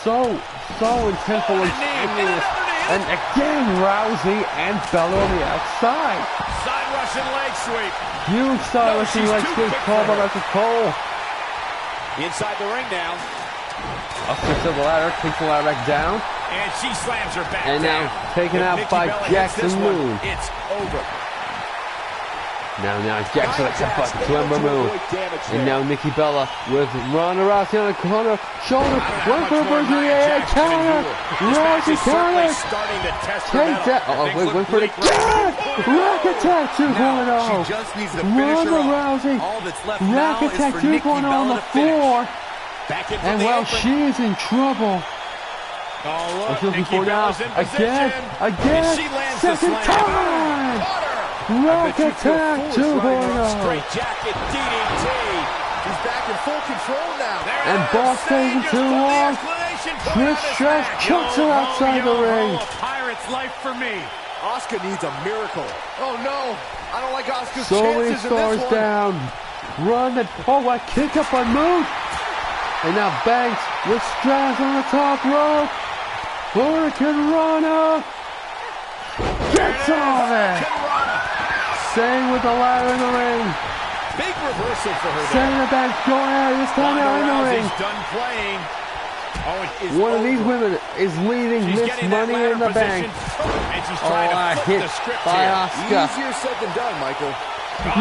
So intentful and strenuous. And again, Rousey and Bella on the outside. Side Russian leg sweep. Huge side Russian leg sweep called by Michael Cole. Inside the ring now. Up to the ladder, takes the ladder back down. And she slams her back and down. Now taken out by Jackson Moon. It's over. Now Jackson accepts to Ember Moon. And now Nikki Bella with Ronda Rousey on the corner. Shoulder, went for a version of the air. Counter. Rousey counter. Take that. Went for the Rack Attack 2.0. Ronda Rousey. Rack Attack 2.0 on the floor. And well, she is in trouble. She's looking for now. Again. Second time. Rack Attack 2.0. Straight jacket DDT. He's back in full control now. And Boss taking too long. Trish Stratus chucks her outside the ring. Pirate's life for me. Asuka needs a miracle. Oh no. I don't like Asuka's so many chances stars in this one. down. Run and a kick up by Moon. And now Banks with Stratus on the top rope. Hurricane Rana gets on it. Staying with the ladder in the ring. Big reversal for her. Setting the Banks going out. This time out in the ring. Done playing. One of these women is leaving Miss Money in the Bank. Hit by Asuka. Easier said than done, Michael.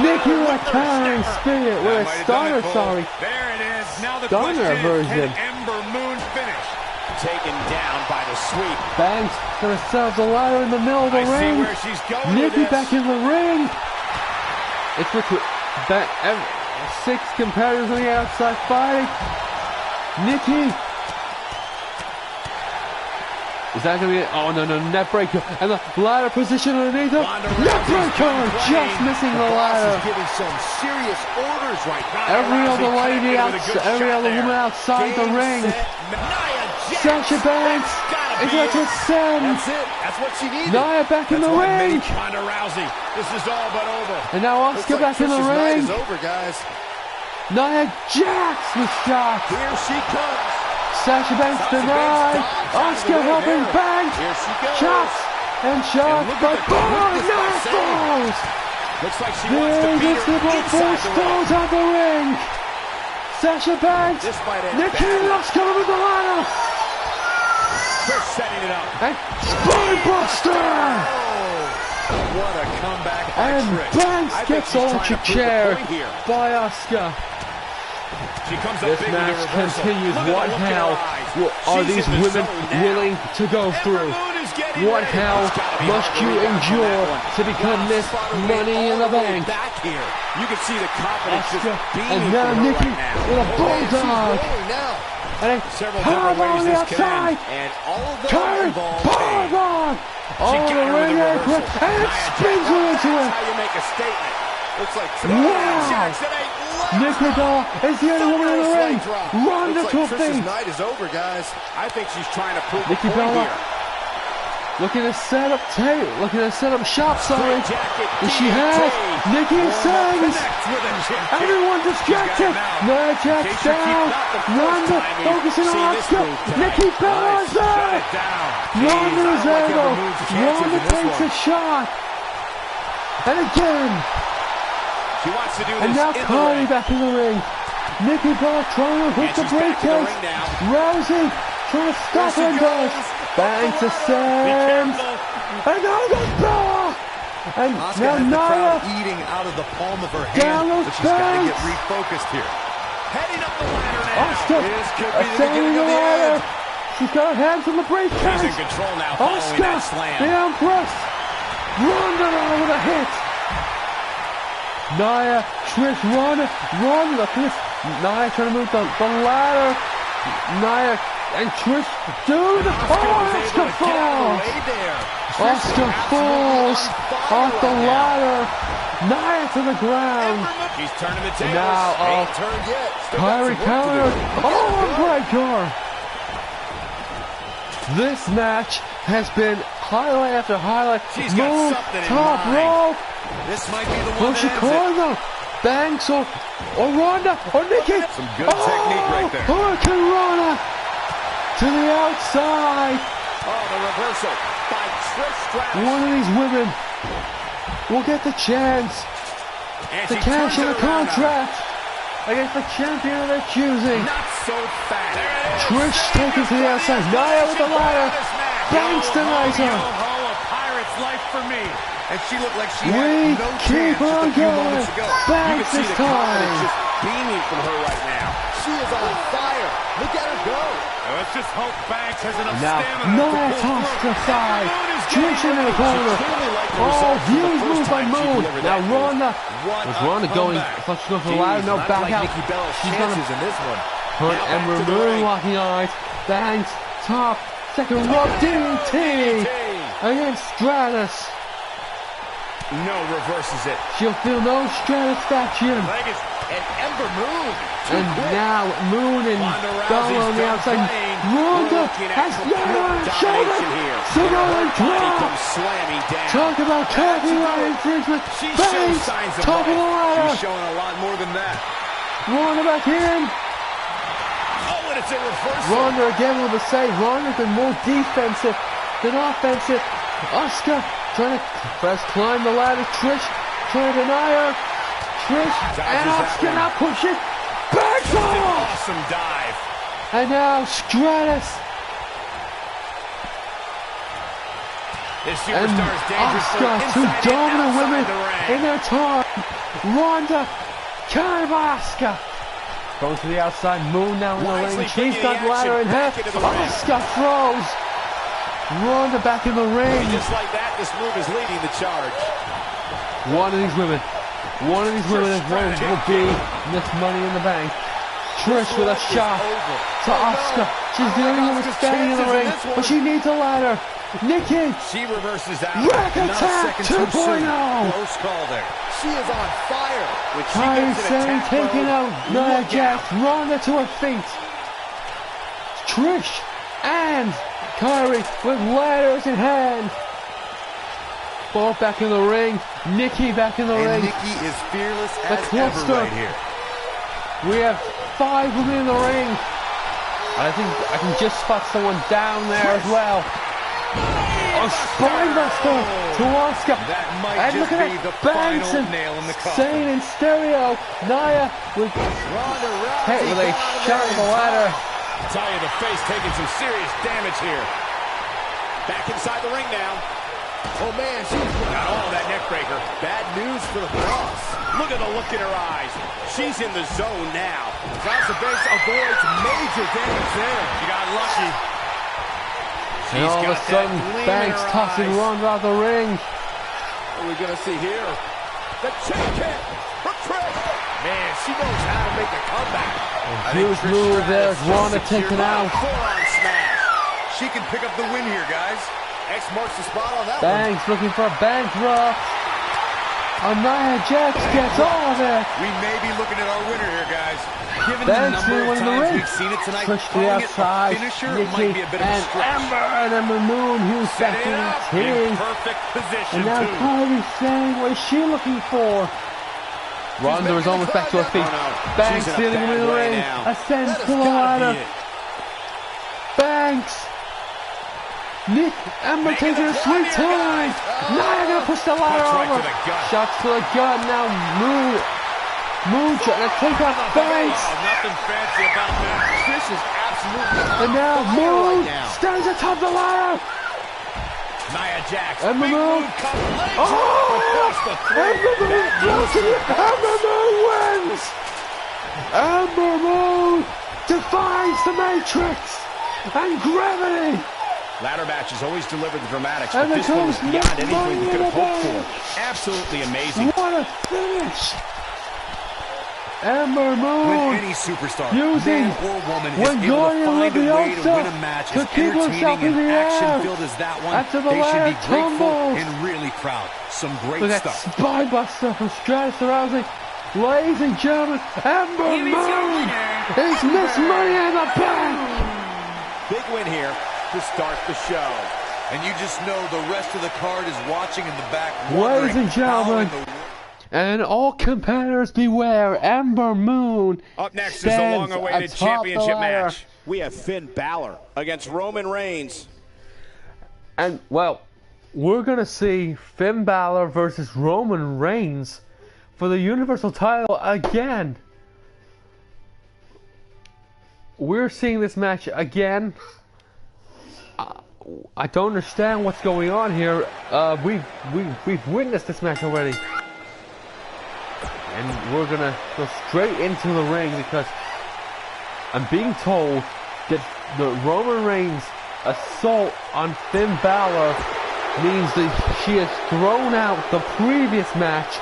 Nikki with a countering spirit with a stunner, sorry. There it is. Now the stunner version. Ember Moon finish. Taken down by the sweep. Banks gonna set up the ladder in the middle of the ring. See where she's going. Nikki back in the ring. It's for 6 competitors on the outside fighting. Nikki. Is that going to be it? Oh, no, net breaker. And the ladder position underneath her. Net breaker! Just missing the ladder. Giving some serious orders right now. Every other lady outside, every other woman outside the ring. Sasha Banks is at the 10. That's it. That's what she needed. Nia back in the ring. Ronda Rousey. This is all but over. And now Asuka back in the ring. Night is over, guys. Nia Jax was shot. Here she comes. Sasha Banks denied. Asuka helping Banks. Chops and shots, but Nia falls. Looks like she wants to beat her inside the ring. Out the ring. Sasha Banks. Nikki Asuka with the ladder. They're setting it up. And Spinebuster. What a comeback by and Trish. Banks gets electric chair by Asuka. This match continues. What hell are these women willing to go through? What hell must you endure to become Miss Money in the Bank? You can see the confidence Asuka and now Nikki with a bulldog. And a powerbomb on the outside. And all of them turn, powerbomb. All the ring apron, and it spins her into it. How you make a statement. Looks like wow. Nikki Bella is the only woman in the ring. Ronda to a Trish's night is over, guys. I think she's trying to prove Nikki Bella Looking to set up shop, sorry. And she has. Nikki sends. Everyone distracted. Nia Jax down. Ronda focusing on Asuka. Nikki Bella's there. Ronda is able. Ronda takes a shot. And again. And now Carly back in the ring. Nikki Bella trying to hook the briefcase. Rousey trying to stop her and does. Banks ascends. And now goes Bella. And now Nia eating out of the palm of her down hand, goes but she's got to get Banks. refocused here. Heading up the ladder now. Asuka ascending the ladder. She's got her hands on the briefcase. She's in control now following that slam. The Empress. Ronda with a hit. Nia, Trish, Ronda, look at this. Nia trying to move the ladder. Nia and Trish do the Asuka falls. Asuka falls off the ladder. Nia to the ground. She's turning the tables. Now, Turned yet. Kyrie counter. Breaker. This match has been highlight after highlight. She's got Move, something in top mind. rope. This might be the Will one she that call ends it. though? Banks or Ronda or Nikki? Some good technique right there. Hurricane Rana to the outside. Oh, the reversal by Trish Stratus. One of these women will get the chance And to she cash turns in a it around now. contract against the champion of their choosing. Not so fast. There it is. Trish taken to the outside. Nia with the ladder. Banks denies her. Yo-ho, a pirate's life for me. And she looked like she We had no keep chance just on a few going. moments ago. Banks See this the confidence time. just beaming from her right now. She is on fire. Look at her go. Let's just hope Banks has enough Now, stamina Nia to pull tossed to through. the side. Moon is Trish getting in the ready. corner. Clearly like the Oh, results from the huge first move by time she Moon. delivered Now that move. Ronda. What Was a Ronda going? I comeback. thought she was going for the ladder. No, Not back like out. Nikki Bella's She's gonna chances in this one. Hunt Now and back to the Moon ring. locking eyes. Banks top. Second rope DDT against Stratus. No, reverses it. She'll feel no satisfaction. Vegas. And Ember Moon. And now Moon and Ronda Rousey's Bella on the done outside. playing. Ronda Looking at has complete shoulder. domination here. Samoan Her body drop. comes slamming down. Talk about copyright infringement. She shows Banks signs of top of the life. ladder. She's showing a lot more than that. Ronda back in. Oh, and it's a reversal. Ronda again with a save. Ronda's been more defensive than offensive. Asuka trying to first climb the ladder. Trish trying to deny her. Trish and Asuka now pushing. Backs off. Awesome dive. And now Stratus This and superstar is dangerous for Asuka, two inside and dominant outside women the ring. in their time. Ronda, kind of Asuka. Going to the outside, Moon now in the Wisely ring. She's taking got the ladder in action half. back into the ring. Asuka throws. Ronda back in the ring. And just like that, this move is leading the charge. One of these women will be in this Money in the Bank. Trish with a shot to Asuka. She's the only one standing in the ring, but she needs a ladder. Nikki, She reverses out. Rack Not a Attack second too soon. 2.0. Close call there. She is on fire. When she Kyrie gets an Sane attack taking mode, out Nia look Jax. out. Ronda to her feet. Trish and Kyrie with ladders in hand. Both back in the ring. Nikki back in the And ring. Nikki is fearless The as cluster. ever right here. We have 5 women in the ring. And I think I can just spot someone down there as well. A spinebuster to Asuka. That might And just look at be that. the Banks final and nail in the coffin. Sane in stereo. Nia with Ronda hit Rousey with a got out of shot there of the in ladder. I tell you, the face taking some serious damage here. Back inside the ring now. Oh man, she's Got all that neck breaker. bad news for the cross. Look at the look in her eyes. She's in the zone now. Sasha Banks avoids major damage there. She got lucky. And all of a got that sudden, gleam in Banks her tossing eyes. Ronda out the ring. What are we going to see here? The chain kick for Trish. Man, she knows how to make a comeback. Huge move there. Ronda taken out. Forearm smash. She can pick up the win here, guys. X marks the spot on that one. Banks looking for a bank drop. And Nia Jax gets all of it. We may be looking at our winner here, guys. Give Given the number of times we've seen it tonight, push to the calling it outside. a finisher Nikki might be a bit of a and stretch. Ember Moon, who's back in the team. Perfect position, And now too. Kylie saying, what is she looking for? Ronda is almost back to her feet. Banks stealing him in the ring. Ascends to the ladder. Banks. Nick Ember taking a sweet time. Now they're going to push the ladder over. Shots to the gut. Now Moon trying to take out Banks. Nothing fancy about that. Trish is absolutely And now Moon right now. stands atop the ladder. Nia Jax. Ember Big Moon. move comes late. Oh! Across the throat. Ember Moon blows it. Ember Moon wins. Ember Moon defies the Matrix and gravity. Ladder matches always deliver the dramatics, And but it this one was goes beyond Nick anything we could have hoped Money. for. Absolutely amazing. What a finish. Ember Moon. When any superstar, Using man or woman, is when able to Guardian find a way to Leviosa win a match to as keep herself entertaining in and the air action-filled as that one, after the they should be ladder grateful tumbles. and really proud. Some great Look at stuff. Spinebuster from Stratus Rousey. Ladies and gentlemen, Ember Here is your Moon winner, is Miss Money in the Bank. Big win here to start the show. And you just know the rest of the card is watching in the back. Ladies and gentlemen, how in the and all competitors beware, Ember Moon Up next is the stands long-awaited atop championship the ladder. match. We have Finn Balor against Roman Reigns. And, well, we're going to see Finn Balor versus Roman Reigns for the Universal title again. We're seeing this match again. I don't understand what's going on here. We've witnessed this match already. And we're going to go straight into the ring because I'm being told that the Roman Reigns assault on Finn Balor means that she has thrown out the previous match.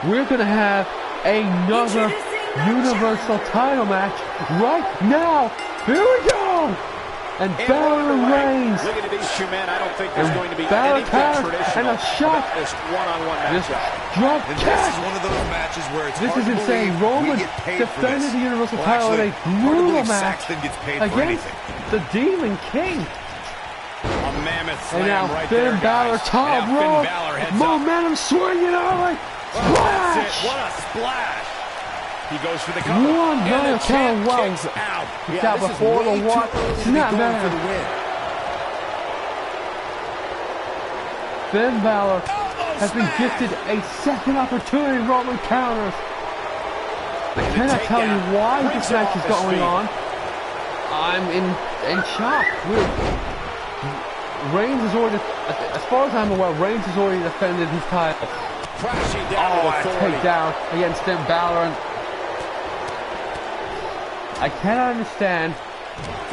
We're going to have another Universal title match right now. Here we go. And Balor Reigns. Looking at these two men, I don't think there's And going to be Balor anything counters traditional and a shot. about this one-on-one Just matchup. drop And kick. this is one of those matches where it's This hard is to insane. believe Roman we get paid for defended this. the Universal Well, title in a actually, hard to brutal believe match Saxton gets paid for against anything. the Demon King. A mammoth And slam now right Finn there, Balor guys. top Now Finn rope. Balor heads up. Momentum swinging early. That's it. Splash. What a splash. He goes for the cover. One, and no, the champ wow. kicks out. He's out before the one. Snap for the back. win. Finn Balor has been gifted a second opportunity. Roman counters. I cannot tell you why this match is going on. I'm in shock. Reigns has already, as far as I'm aware, Reigns has already defended his title. Crashing down with A authority. takedown against Finn Balor. And I cannot understand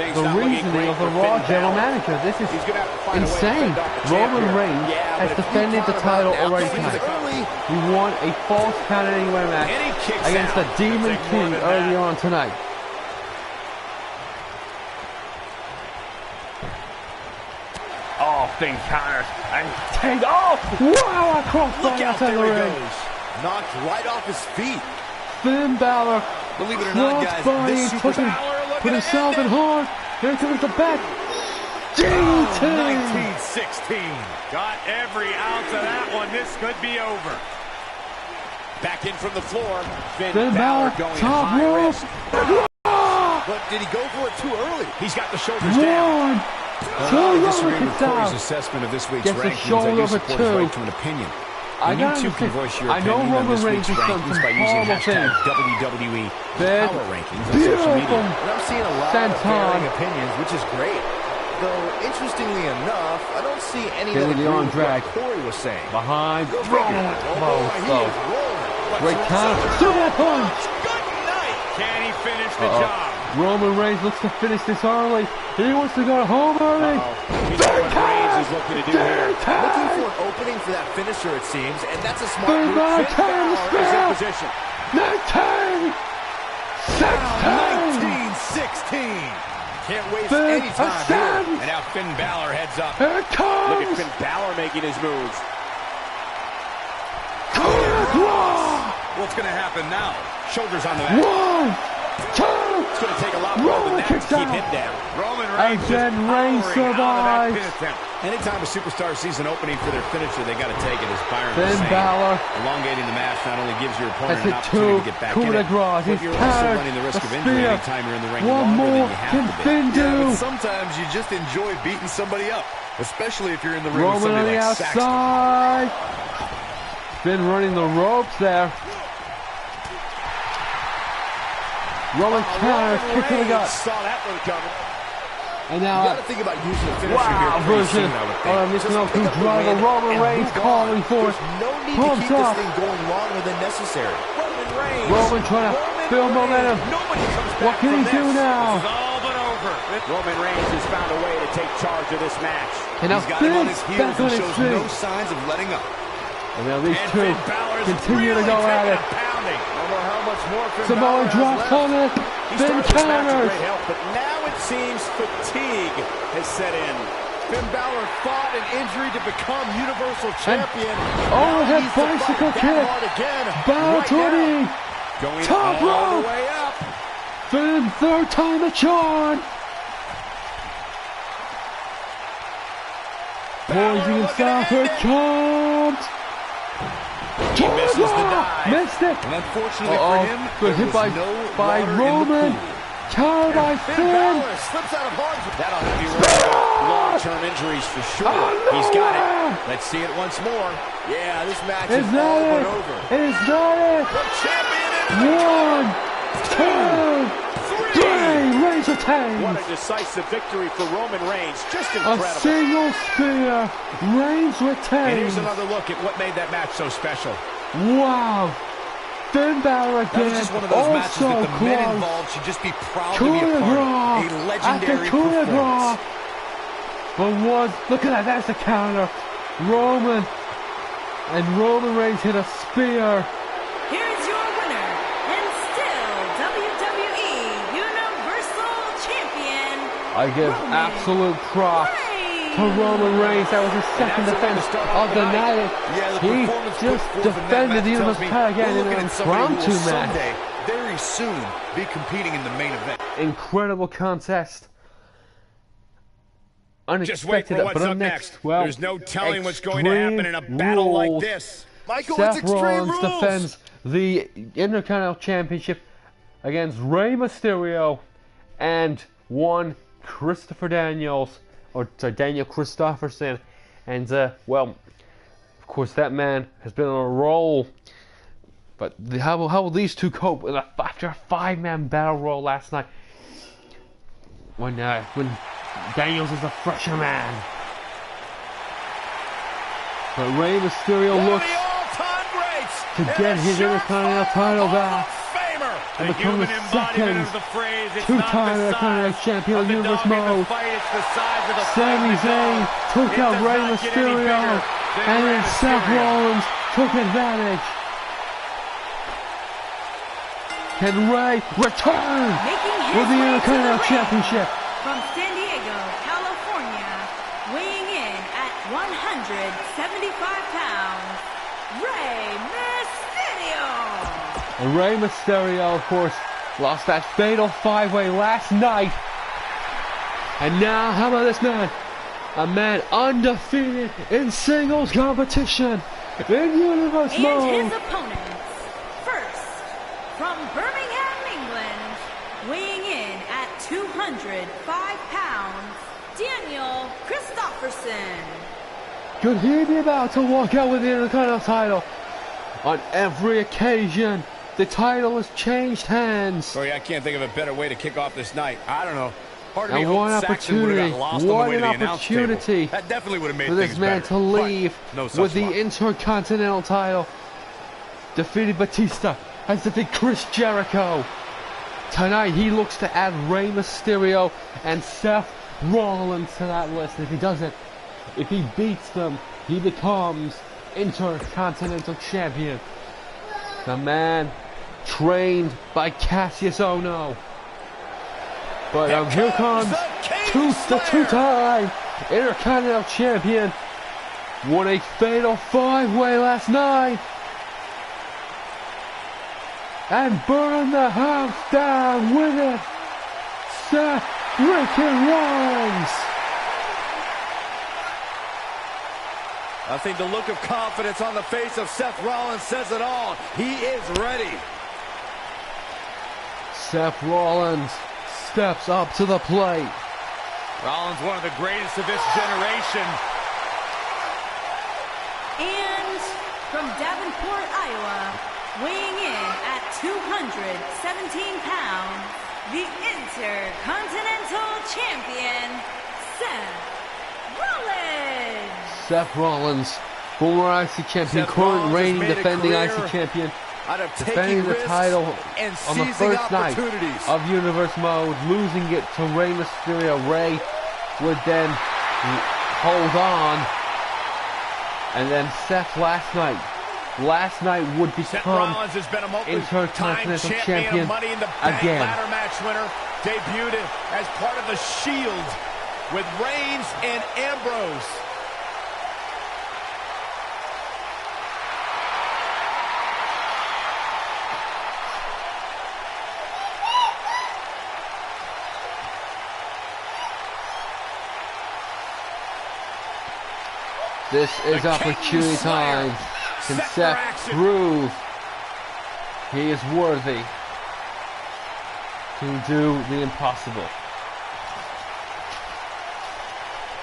Things the not looking reasoning great of the for Raw Finn general Balor. manager. This is He's gonna have to find a way to insane. fend off the champ Roman here. Reigns Yeah, has but if you defended the count title him out, already going to the tonight. early, He won a false count anywhere match And he kicks against out. the Demon Take more King than early that. on tonight. Oh, Finn counters and take. Oh, wow! Across Look the out, outside there the he ring. goes. Knocked right off his feet. Finn Balor, Believe it or not, guys, crossbody, this putting Balor put looking himself to in end it. hard. Here comes the back. DT. 1916. Got every ounce of that one. This could be over. back in from the floor. Finn Balor Balor, going top high rope. risk. But did he go for it too early? He's got the shoulders down. One, I two, disagree Roman with kicks Corey's out. assessment of this week's Gets the rankings. shoulder I do over support his two. right to an opinion. I And you gotta too can understand. voice your I know opinion on Roman this Reigns week's has done rankings some by using horrible hashtag things. WWE Then, Power Rankings on social beautiful. media. And I'm seeing a lot Senton. of varying opinions, which is great. Though, interestingly enough, I don't see any that Getting agree the arm with drag. what Corey was saying. Behind. Go Throw. figure. Oh, boy, he Slow. is rolling. Great counter. Super punch. Good night. Can he finish the job? Roman Reigns looks to finish this early. He wants to go home early. We know what Reigns is looking to do here. Looking for an opening for that finisher, it seems, and that's a smart Finn move. Balor Finn turns Balor is in back. position. 19. 16. 19-16. Can't waste Finn any time here. ascends. And now Finn Balor heads up. Here it Look comes. at Finn Balor making his moves. Coup de grace. What's going to happen now? Shoulders on the mat. 1, It's going to take a lot more than that to keep him down. Roman Reigns again, Reigns survives. Anytime a superstar sees an opening for their finisher, they got to take it, as Byron was Finn saying. Balor Elongating the match not only gives your opponent has an hit opportunity two. to get back Coup in de it, grace. but He's you're also tired. running the risk of A injury spear. anytime you're in the ring One longer more. than you have Can to be. Finn do? Yeah, but sometimes you just enjoy beating somebody up, especially if you're in the ring with Roman on somebody the like Saxton. outside. Finn running the ropes there. Roman counters, kick to the gut. Saw that one coming. And You now, got to think about using a finisher wow, here pretty version soon, I would think. of Mr. Just No pick up the driver, win Roman and Reigns move on. calling for it. There's no need to Pumps keep this up. thing going longer than necessary. Roman Reigns. Roman trying to build momentum. Nobody comes back What can he from do this. now? This is all but over. Roman Reigns has found a way to take charge of this match. And now He's got him on Finn his back heels on and his shows feet. no signs of letting up. And now these And two Finn Balor's continue to really go at taking it. a pounding. I don't know how much more Finn Samoa Balor has drop left. on it. He Finn started this match with counters. great health, but now it seems fatigue has set in. Finn Balor fought an injury to become Universal Champion. Oh, Now that he needs to fight bicycle that kick. hard again. Balor right to a now. knee. Going Top all rope. the way up. Finn, third time the charm. Poising himself, here it comes. He misses the dive. Missed it. And unfortunately for him, Good there hit was by no by water in the Roman. pool. Counter by Finn Finn. Balor slips out of harm's way. That'll have you worried about long-term injuries for sure. Oh, no. He's got it. Let's see it once more. Yeah, this match Is is all that but it? over. Is that it? The champion is One, two, three. Reigns What retains. a decisive victory for Roman Reigns. Just A incredible. single spear. Reigns And here's retains. another look at what made that match so special. Wow. Finn Balor That again. was just one of those matches Also that the men close. involved should just be proud to Coup be a de part grace. of. A After legendary coup de performance. grace. But was look at that, that's the counter. Roman and Roman Reigns hit a spear. Here's your winner, and still WWE Universal Champion, I give Roman absolute props to Roman Reigns. That was his second that's the way to defense start of the the night. night. Yeah, the He performance put just forth in that defended match the tells Universal me title again we're in looking an at somebody who impromptu will match. someday, very soon, be competing in the main event. Incredible contest. Just wait Unexpected, for what's but up next. next. Well, There's no telling what's going to happen in a Extreme battle like Rules. this. Michael, Seth it's Extreme Rollins Rules. defends the Intercontinental Championship against Rey Mysterio and one Christopher Daniels, or sorry, Daniel Christopherson. And, well, of course, that man has been on a roll. But how will these two cope after a five-man battle royal last night? When Daniels is a fresher man. But Rey Mysterio One of looks the all-time greats. to and get a his Intercontinental surefire title Hall back. of Famer. And The become human the embodiment second of the phrase, it's two-time not the Intercontinental size Champion of of the Universe dog in the mode. fight, it's the size of the Sami fight. Zayn took It out does Rey not get any Mysterio, bigger than and Rey then Seth Mysterio. Rollins took advantage. Can Rey return making his with the way to Intercontinental the ring Championship? from San Diego, California, weighing in at 175 pounds, Rey Mysterio. And Rey Mysterio, of course, lost that fatal five-way last night. And now, how about this man? A man undefeated in singles competition in Universe And mode. his opponents, first, from Birmingham, England, weighing in at 205 pounds, Daniel Christopherson. Could he be about to walk out with the Intercontinental title? On every occasion, the title has changed hands. Sorry, I can't think of a better way to kick off this night. I don't know. Part of me And one hoped Saxon would have opportunity, got lost on the what way to an the announce table. opportunity That definitely would have made for this things man better. to leave But no such with the luck. Intercontinental title. Defeated Batista, has defeated Chris Jericho. Tonight he looks to add Rey Mysterio and Seth Rollins to that list. And if he does it, if he beats them, he becomes Intercontinental Champion. The man trained by Cassius Ohno. But here comes the two-time Intercontinental Champion. Won a fatal five-way last night. and burn the house down with it. Seth freaking Rollins. I think the look of confidence on the face of Seth Rollins says it all. He is ready. Seth Rollins steps up to the plate. Rollins, one of the greatest of this generation. And from Davenport, Iowa, weighing in at 217 pounds, the Intercontinental Champion, Seth Rollins. Seth Rollins, former IC champion, current reigning defending IC champion, defending the title on the first night of Universe Mode, losing it to Rey Mysterio. Rey would then hold on, and then Seth last night would become Intercontinental Champion again. Ladder match winner, debuted as part of the Shield with Reigns and Ambrose. This is opportunity time. Can Seth prove he is worthy to do the impossible?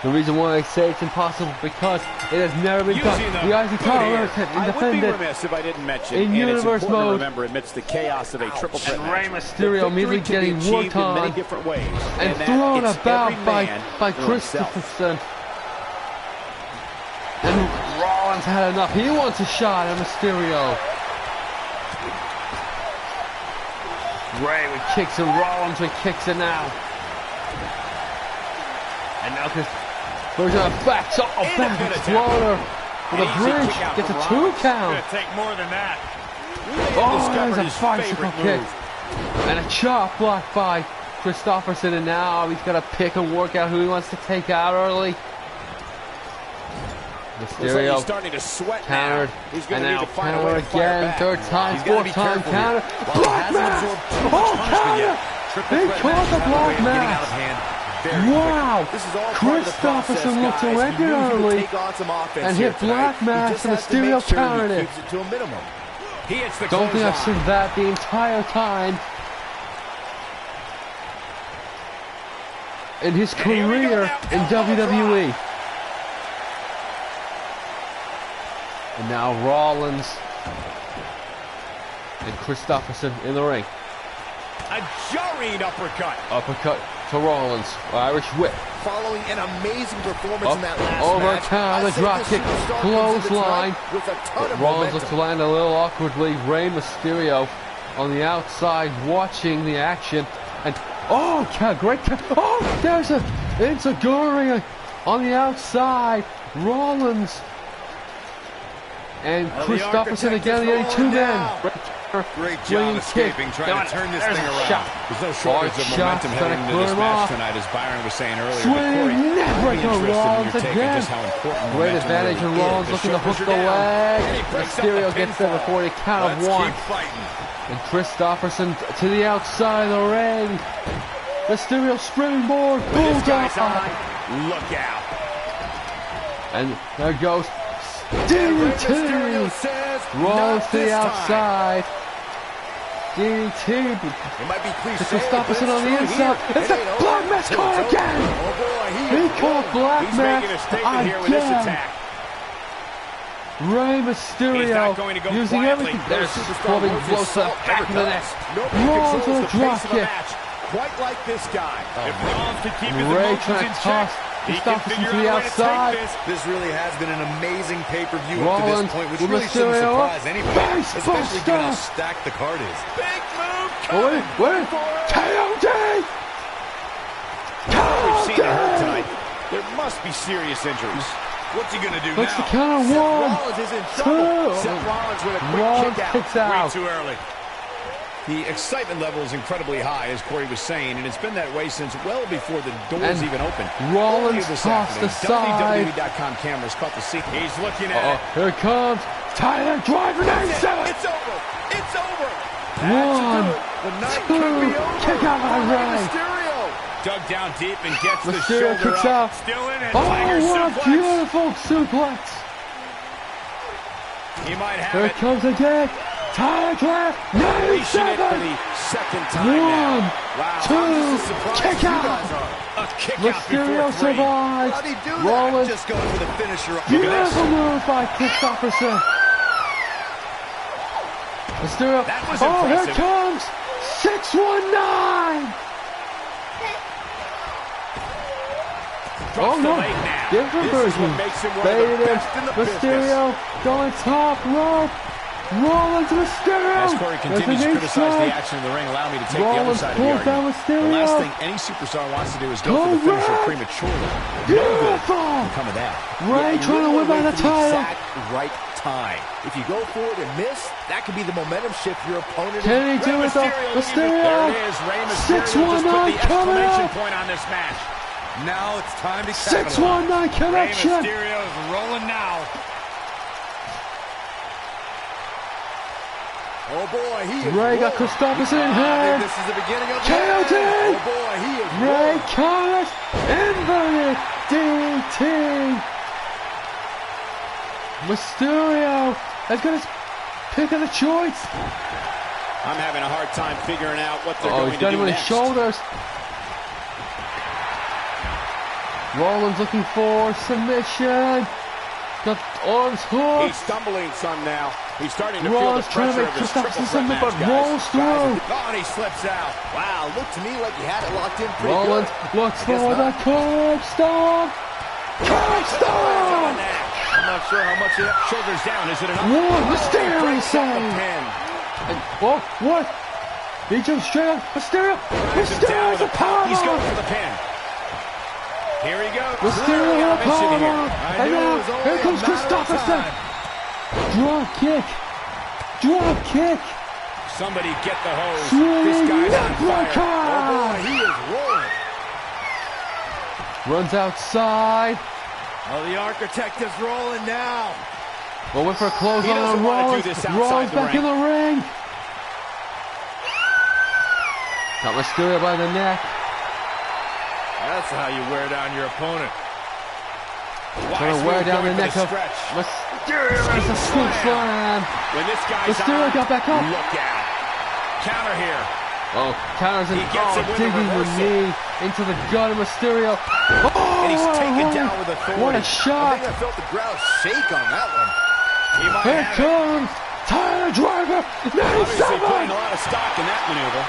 The reason why I say it's impossible because it has never been done. The IC title has been defended if I didn't mention, in Universe Mode. Remember, amidst the chaos of a triple threat Rey match, Mysterio immediately getting worked on many different ways, and thrown about by Christopherson. And Rollins had enough. He wants a shot at Mysterio. Rey with kicks and Rollins with kicks it now. And now this version of backs up, back exploder with a bridge, gets a 2 count. It's gonna take more than that. Oh, there's a bicycle kick. And a chop blocked by Christopherson, and now he's got to pick and work out who he wants to take out early. Mysterio starting to sweat countered, now. and now counter again, third time, fourth time, counter. Black mass! Oh, counter! He caught the black mass! Wow! Christopherson looked regularly and hit black mass, and Mysterio countered it. Don't think I've seen that the entire time in his career in WWE. And now Rollins and Christopherson in the ring. A jarring uppercut. Uppercut to Rollins. Irish whip. Following an amazing performance in that last over match. counter, drop kick, clothesline. Rollins looks to land a little awkwardly. Rey Mysterio on the outside watching the action. And oh, great count. Oh, there's a Enziguri on the outside. Rollins and Christopherson again, the only 2 men. Great job escaping, trying to turn this thing around. There's no shortage of momentum heading into this match tonight, as Byron was saying earlier. Swing, neckbreaker, Rollins again. Great advantage, and Rollins looking to hook the leg. Mysterio gets there before the count of 1. And Christopherson to the outside of the ring. Mysterio springboard, bulldog. Look out. And there goes DDT! Rollins to the outside. DDT. It might be cliche, Christopherson on the inside. It's a black mass caught again! He caught black mass again! Rey Mysterio using everything. There's Bobby blows to the back of the neck. Rollins with a drop kick. Quite like this guy. If Rollins can keep his Rey emotions trying in to check, toss he can Christopherson figure to the out a way to outside. take this. This really has been an amazing pay-per-view up to Rollins this point, which with really shouldn't Mysterio up. surprise anybody, especially given how stacked the card is. Big move Wait, coming. KOD! We've seen it hurt tonight. There must be serious injuries. What's he gonna do Looks the now? count of 1, Rollins is in trouble. 2. Seth Rollins with a quick Rollins kick out. kicks out. Way too early. The excitement level is incredibly high, as Corey was saying, and it's been that way since well before the doors even opened. Rollins Earlier this tossed afternoon, aside. WWE.com cameras caught the scene. He's looking at it. Here it comes. Tyler driving 97. It's over. It's over. 1, 2, kick out by Ray. Mysterio. Dug down deep and gets the Mysterio shoulder kicks up. out. Still in it. Oh, Tiger what a suplex. beautiful suplex. He might have Here it. it comes again. Tiger, Unleashing it for 97. the second time now. 1, Wow, 2, I'm just as surprised kick as you out. guys are. A kick out Mysterio before 3. survives. How'd he do that? Rollins, Just going for the finisher. beautiful move by Christopherson. Mysterio, That was oh, here impressive. it comes. 619. Oh no, different This is version. what makes him one of the Baited best in the Mysterio going top rope. Rollins, Mysterio. As Corey There's continues a to knee criticize the strike. action in the ring, allow me to take the other Rollins side of the pulls down argument. The Mysterio. last thing any superstar wants to do is go for the Go finisher Ray. prematurely. Beautiful. Come of that. Ray You trying to really win by wanna the wait for title. exact right time. If you go forward and miss, that could be the momentum shift your opponent. Can he do it though? There Mysterio. it is. Rey Mysterio just put 619 the coming exclamation up. point on this match. Now it's time to capitalize. 619 Rey connection. Mysterio is rolling now. Oh boy, he is Ray got rolling. Christopherson in I think hand. this is the beginning of the KOD. end. Oh boy, he is Ray rolling. counters. Inverted DT. Mysterio has got his pick of the choice. I'm having a hard time figuring out what they're Oh, going he's to got do him on his next. shoulders. Rollins looking for submission. Got arms He's hooked. stumbling some now. He's starting to Rollins feel the trying to pressure make of his Christopherson triple submit, threat but match, guys. rolls through. Oh, and he slips out. Wow, looked to me like he had it locked in pretty Rollins good. looks I guess for the not. curb stomp. Curb stomp. I'm not sure how much of that. Shoulders down. Is it enough? One Mysterio Breaks up the save. pin. And, oh, what? He jumps straight on Mysterio. Drives him down Mysterio's with a a pop. He's going powerbomb. for the pin. Here he goes. Mysterio with a powerbomb. I And knew it now, was only here a comes matter of Christopherson. time. Drop kick. Drop kick. Somebody get the hose. Swinging This guy's on Oh fire. boy, he is rolling. Runs outside. Oh, the architect is rolling now. Well, went for a close He doesn't on wanna do Rollins. this outside Rollins the back ring. in the ring. Got Mysterio by the neck. That's how you wear down your opponent. Trying to wear down the neck of stretch. Mysterio. It's a scoop slam. When this guy's Mysterio on, got back up. look out. Counter here. Oh, counters and He gets it with the digging the reversal. knee into the gut of Mysterio. Oh, And he's taken what a- down with authority. What a I shot. think I felt the ground shake on that one. He might Here have it. comes Tyler Driver. Obviously putting 97. a lot of stock in that maneuver.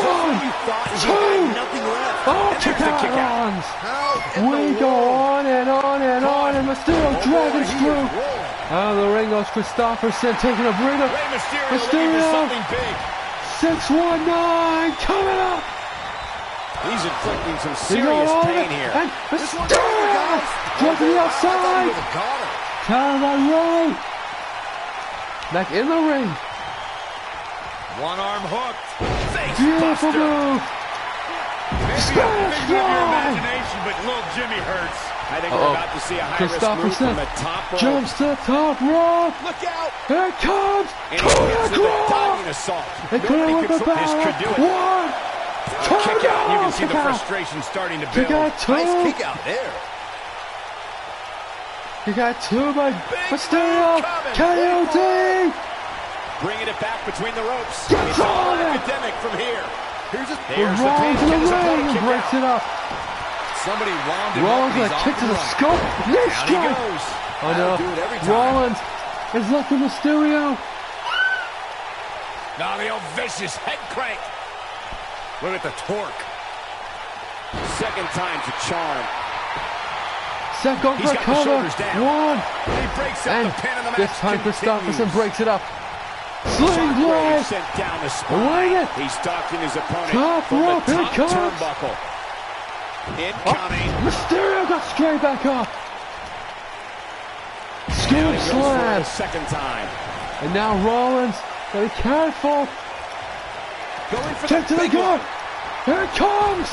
One, You thought he two. had nothing left. Oh, And kick there's the out kick out. runs. How in We the go world? on and on and on, and Mysterio Oh, dragging boy, he through. is rolling. Out of the ring goes Christopherson taking a breather. Rey Mysterio looking Mysterio. for something big. 619 coming up. He's inflicting some He got serious all of pain it. here. And This one's Mysterio over, guys. drop to the I thought outside. he would have got him. Counter by Ray. Back in the ring. One arm hooked. Face Beautiful buster. move. Maybe a Spanish figure of your fly. imagination, but little Jimmy hurts. I think we're about to see a high-risk move Christopherson from the top rope. jumps to the top rope. Look out. Here it comes. And he To hits the with a diving ground. assault. They couldn't Nobody whip can it stop back. this. Could do it. One. Two. Kick out. You can see Kick the out. frustration starting to Kick build. out two. Nice kick out there. You got two by Mysterio. move coming. KOD. Bringing it back between the ropes. Gets It's all on it. academic from here. Here's a Here's the Rollins pin. in Can the his ring opponent and kick breaks out? it up. Somebody wound him Rollins up. with a kick to the scope. Knee Down he strike. goes. Oh no. That'll do it every time. Rollins is looking Mysterio. Now the old vicious head crank. Look at the torque. Second time's a charm. Seth going He's for a got the cover. shoulders down. One. He breaks up And the pin and the match this time Christopherson continues. breaks it up. Sling Shockwave blade. sent down the Wait spine. it. He's stalking his opponent Top from rope, the here top it comes. turnbuckle. Incoming. Mysterio got straight back up. Now Scoop he goes for it slam. a second time. And now Rollins. Gotta be careful. Going for Kick to the big one. gut. Here it comes.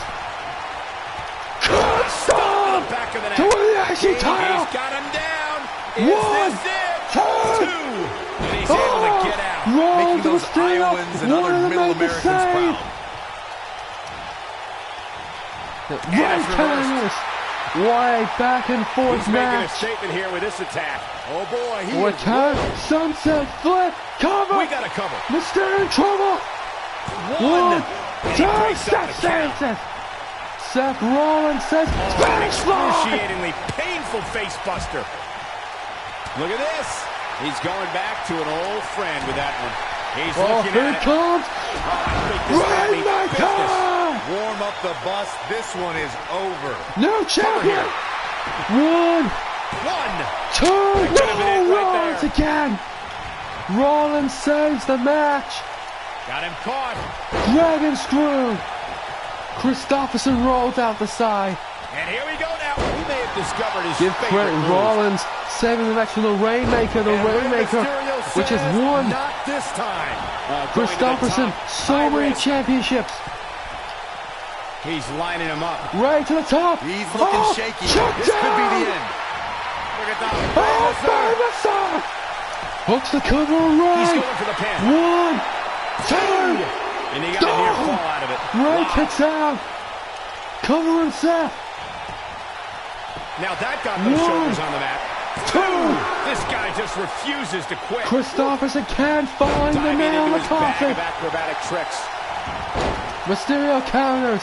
Curb stomp. Back of the neck. To win the IC title. He's got him down. One, Is this it? two. And he's able to get out. making those Iowans and other middle Americans proud. Right counters. Wide back and forth He's making a match. statement here with this attack. Oh boy, he What is count? Sunset flip. Cover. We got to cover. Mysterio in trouble. One, two, Seth saves it. Seth Rollins says, Spanish Fly. Excruciatingly painful face buster. Look at this. He's going back to an old friend with that one. He's looking Here at it comes. Rainmaker. Warm up the bus. This one is over. New champion. One, two, no, Rollins again. Rollins saves the match. Got him caught. Dragon screw. Christopherson rolls out the side. And here we go now. He may have discovered his Give favorite credit, move. Rollins saving the match from the Rainmaker. The Rainmaker, which has won. not this time. Christopherson, so many championships. He's lining him up. Right to the top. He's looking shaky. This could be the end. Look at that. Ferguson! Hooks the cover right. He's going for the pin. One, two, And he got a near fall out of it. Ray kicks out. Covering Seth. Now that got those shoulders on the mat. Two. This guy just refuses to quit. Christopherson can't find the Diving nail in into the his bag coffin. of acrobatic tricks. Mysterio counters.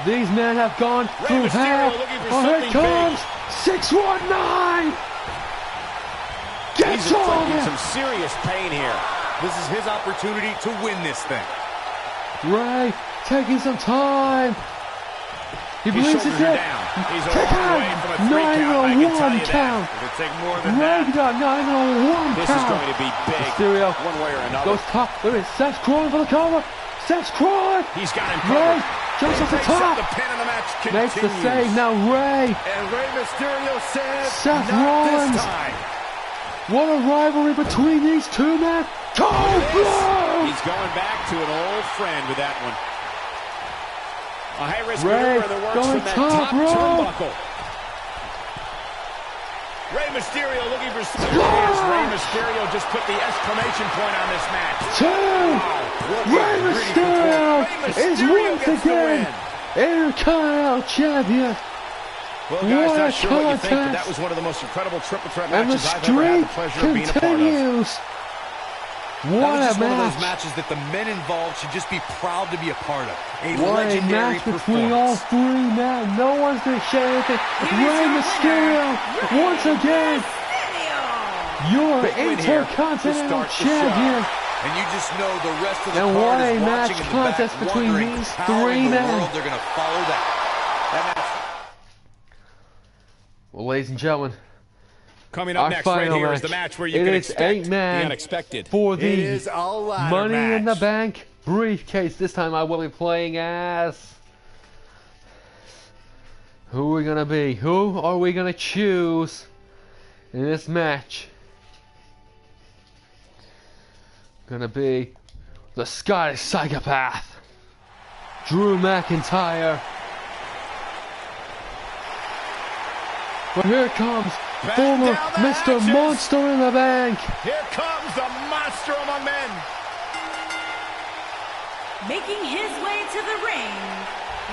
These men have gone through Mysterio hell. looking for Oh, here it something comes. 619. Gets He's on inflicting it. some serious pain here. This is his opportunity to win this thing. Ray taking some time. He His believes shoulders it's are it. down. He's a Kick long out. way from a 3 Not count, even I a can tell one you that. count. If it take more than Ray that, got not even a one this count. is going to be big. Mysterio one way or another. goes top. Look at Seth's crawling for the cover. Seth's crawling. He's got him Ray covered. jumps off the Takes out top. the pin and the match Makes the continues. save. Now Ray. And Rey Mysterio says, Seth not Rollins. this time. What a rivalry between these two men. Cold blow. He's going back to an old friend with that one. A high-risk Ray maneuver that works going from that top top rope. turnbuckle. Rey Mysterio looking for spears. Rey Mysterio just put the exclamation point on this match. Two. Rey Mysterio is once again Intercontinental Champion. Well, guys, What a not sure what you think, but contest. that was one of the most incredible triple threat And the matches I've ever had streak the pleasure of being a part of. continues. That What was a just one of those match. matches that the men involved should just be proud to be a part of. A What a legendary match between all performance. three men. No one's going to share anything. Rey Mysterio, once again, your Big win here to Intercontinental start the show. Champion. And you just know the rest of the And card what is a watching match in the contest back, between wondering these how three in the men. world they're going to follow that. Well, ladies and gentlemen, Coming up our next right final here match. is the match where you It can is expect the 8-man unexpected. for It the is a ladder Money in the match. Bank briefcase. This time I will be playing as... Who are we going to be? Who are we going to choose in this match? Going to be the Scottish Psychopath, Drew McIntyre. But here comes Back former down the Mr. hatches. Monster in the Bank. Here comes the monster among men. Making his way to the ring,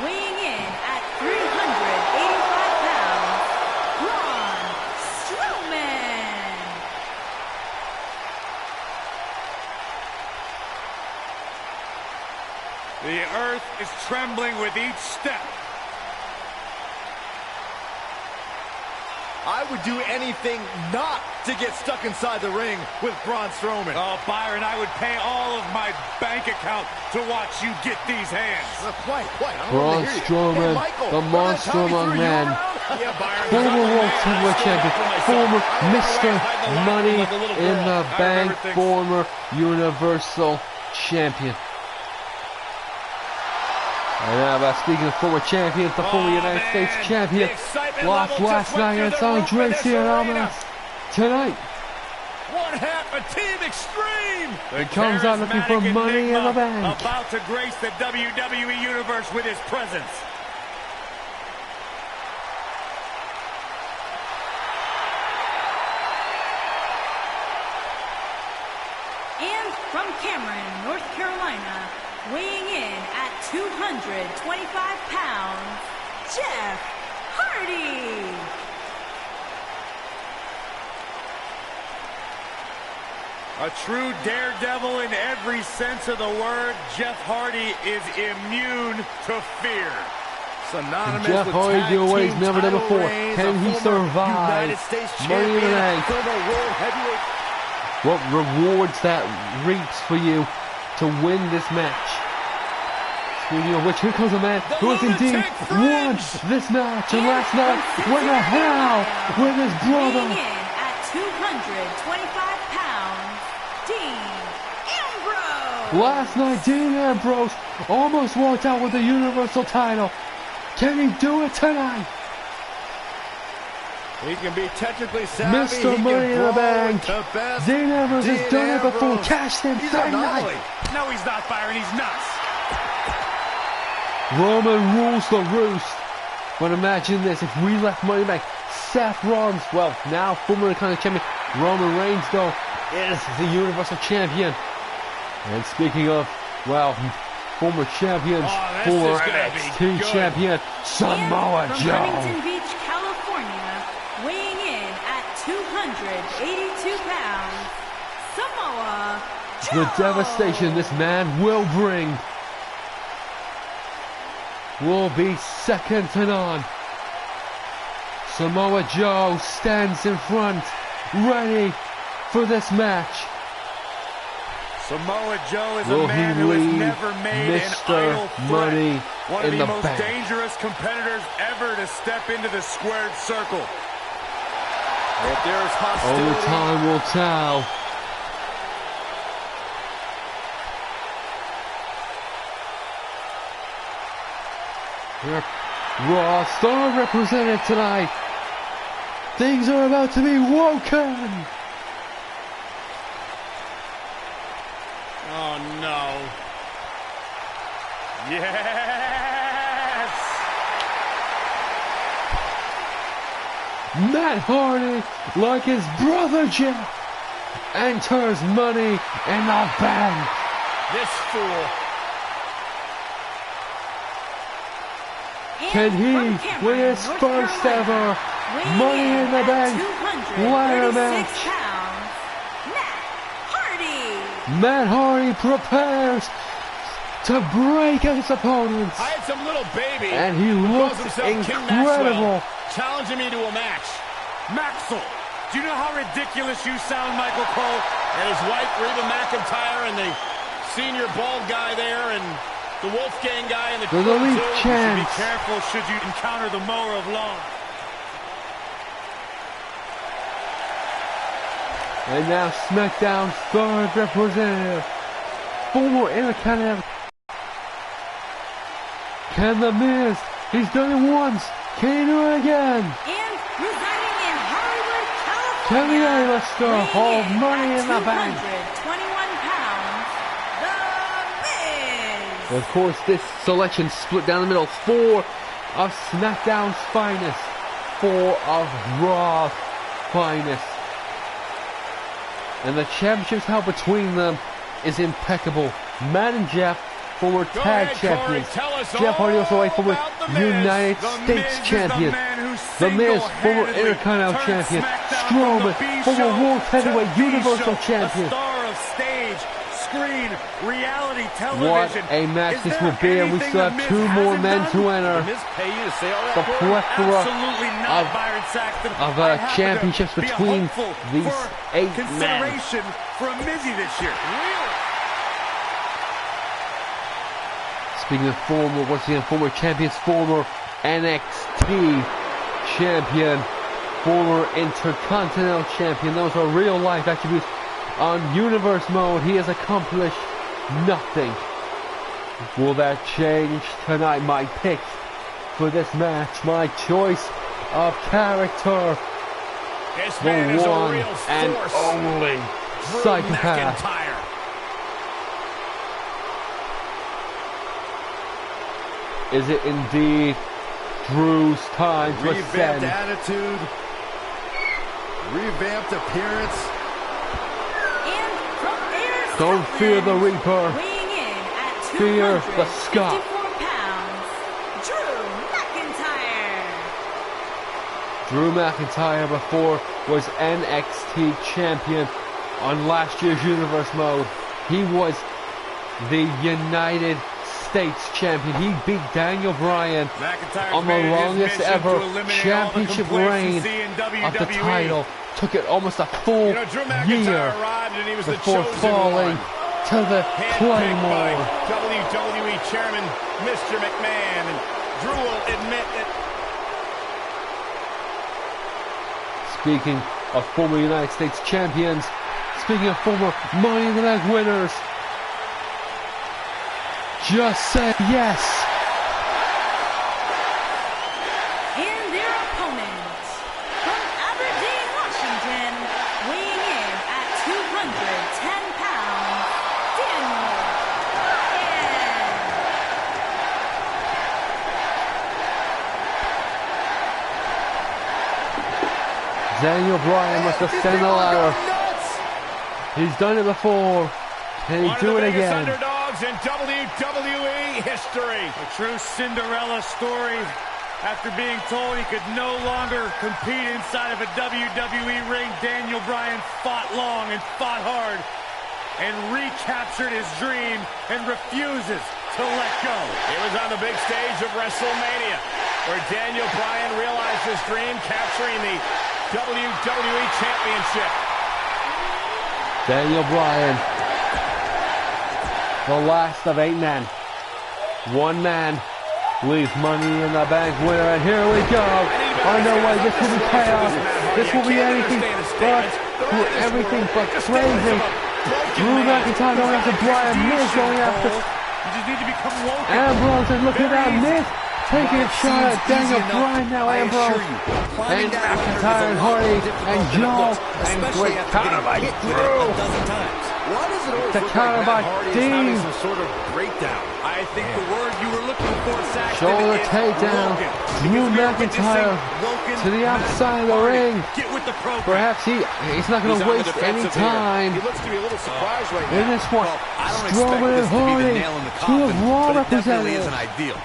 weighing in at 385 pounds, Braun Strowman. The earth is trembling with each step. I would do anything not to get stuck inside the ring with Braun Strowman. Oh, Byron, I would pay all of my bank account to watch you get these hands. Quite. I don't Braun want to hear you. Strowman, Hey, Michael, the remember that monster time he among threw you men. around? Yeah, Byron. Former World Heavyweight Champion, former Mr. Money in the Bank, things. former Universal Champion. And now, about speaking of former champions, the former United States Champion lost last night against Andre Cien tonight. One half of Team Extreme. He comes out looking for Charismatic Money in the enigma Bank. About to grace the WWE Universe with his presence. Cameron, North Carolina, weighing in at 225 pounds, Jeff Hardy. A true daredevil in every sense of the word, Jeff Hardy is immune to fear. Synonymous Jeff with Hardy tag doing what he's team never done title before. reigns, Can a he former survive United States Money in the champion, Bank? former world heavyweight. What rewards that reaps for you to win this match? Speaking of which, here comes a man who has indeed won this match. And last night, where the hell with his brother? Weighing in at 225 pounds, Dean Ambrose. Last night, Dean Ambrose almost walked out with the Universal title. Can he do it tonight? He can be technically savvy. Mr. Money in the Bank. Dean Ambrose has Dean done it before. Ambrose. Cashed in He's same anomaly. night. No, he's not, Byron. He's nuts. Roman rules the roost. But imagine this, if we left Money in the Bank, Seth Rollins, well, now former kind of champion, Roman Reigns, though, is the Universal Champion. And speaking of, well, former champions, former NXT champion, Samoa And from Joe. Huntington Beach, California, weighing in at 282 pounds, Samoa Joe. The devastation this man will bring will be second to none. Samoa Joe stands in front, ready for this match. Samoa Joe is Will a man he who has lead never made Mr. an idle Money threat. One of in the the most Bank? dangerous competitors ever to step into the squared circle. If there is hostility, Only time will tell. Here, Raw Star represented tonight. Things are about to be woken. Oh no. Yes! Matt Hardy, like his brother Jeff, enters Money in the Bank. this fool. Can he win his first ever Money in the Bank ladder match? Matt Hardy prepares to break his opponents, I had some little baby. and he looks incredible. Challenging me to a match. Maxwell, do you know how ridiculous you sound, Michael Cole? And his wife, Reba McEntire, and the senior bald guy there, and the Wolfgang guy in the There's a crew, leap too. chance. Be careful should you encounter the mower of law. And now SmackDown's third representative, former Intercontinental. Can the Miz? He's done it once. Can he do it again? And residing in Hollywood, California, Can the A-lister hold weighing Money at in the Bank? 221 pounds, The Miz. Of course, this selection split down the middle. 4 of SmackDown's finest, 4 of Raw's finest. And the championship's held between them is impeccable. Matt and Jeff, former tag champions. Jeff Hardy also a former United States champion. The Miz, former Intercontinental champion. Strowman, former World Heavyweight Universal champion. Star of stage, screen, reality What television. a match Is this there will be, and we anything still the have Miz 2 more hasn't men done? to enter. Miz pay you to say all that The for? plethora Absolutely not, of- Byron Saxton. of, I happen to championships be between hopeful these for 8 men. consideration for a Mizzy this year. Speaking of former, once again, former champions, former NXT champion, former Intercontinental champion. Those are real life attributes. On Universe mode, he has accomplished nothing. Will that change tonight? My pick for this match, my choice of character, This the man is a one real and force. only Drew psychopath. McIntyre. Is it indeed Drew's time to Revamped ascend? attitude, revamped appearance. And from Don't fear the Reaper. Weighing in at Fear the 254 Scot. pounds, Drew McIntyre. Drew McIntyre before was NXT champion on last year's Universe mode. He was the United States champion. He beat Daniel Bryan on the longest ever championship reign of the title. Took it almost a full year before falling to the Claymore. WWE Chairman Mr. McMahon, and Drew will admit that. Speaking of former United States champions, speaking of former Money in the Bank winners, just say yes. And their opponent, from Aberdeen, Washington, weighing in at 210 pounds, Daniel Bryan. Daniel Bryan must ascend the ladder. He's done it before, and he'll do it again. Underdogs in WWE history. A true Cinderella story. After being told he could no longer compete inside of a WWE ring, Daniel Bryan fought long and fought hard and recaptured his dream and refuses to let go. It was on the big stage of WrestleMania where Daniel Bryan realized his dream, capturing the WWE Championship. Daniel Bryan, the last of 8 men. 1 man leaves Money in the Bank winner, and here we go. Oh no way, this will be chaos. This will be anything but crazy. Drew McIntyre going after Bryan, Miz going after You just need to become woke. Ambrose, and look at that, Miz taking a shot at Daniel Bryan now. Ambrose and McIntyre and Hardy and Joe and great counter by Drew. Why does it always The look counter like by Matt Hardy is Dean. having some sort of breakdown? I think the word you were looking for, Saxton, Shoulder is takedown. woken. Drew Because we are McIntyre witnessing woken to the outside of the Hardy. ring. Get with the program. Perhaps he's not going to waste any time He looks to be a little surprised right in now. this one. I don't expect Strowman this and to be the Hardy, nail in the 2 coffin, of Raw but it definitely representatives. isn't ideal.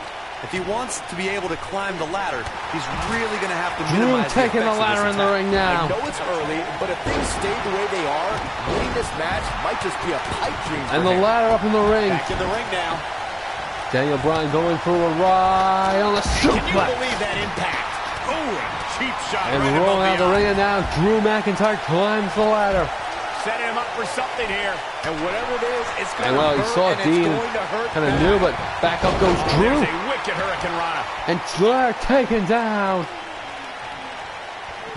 If he wants to be able to climb the ladder, he's really going to have to Drew minimize taking the effects of ladder this in the attack. ring now. I know it's early, but if things stay the way they are, winning this match might just be a pipe dream for And the him. ladder up in the ring. Back in the ring now. Daniel Bryan going for a ride on the Can you suplex. believe that impact? Oh, a cheap shot. And right rolling out above the eye. ring, and now Drew McIntyre climbs the ladder. Setting him up for something here. And whatever it is, it's going And to well, he hurt, saw and Dean, it's going to hurt kind of bad. knew, but back up goes Drew. There's a wicked Hurricane Rana. And Flair taken down.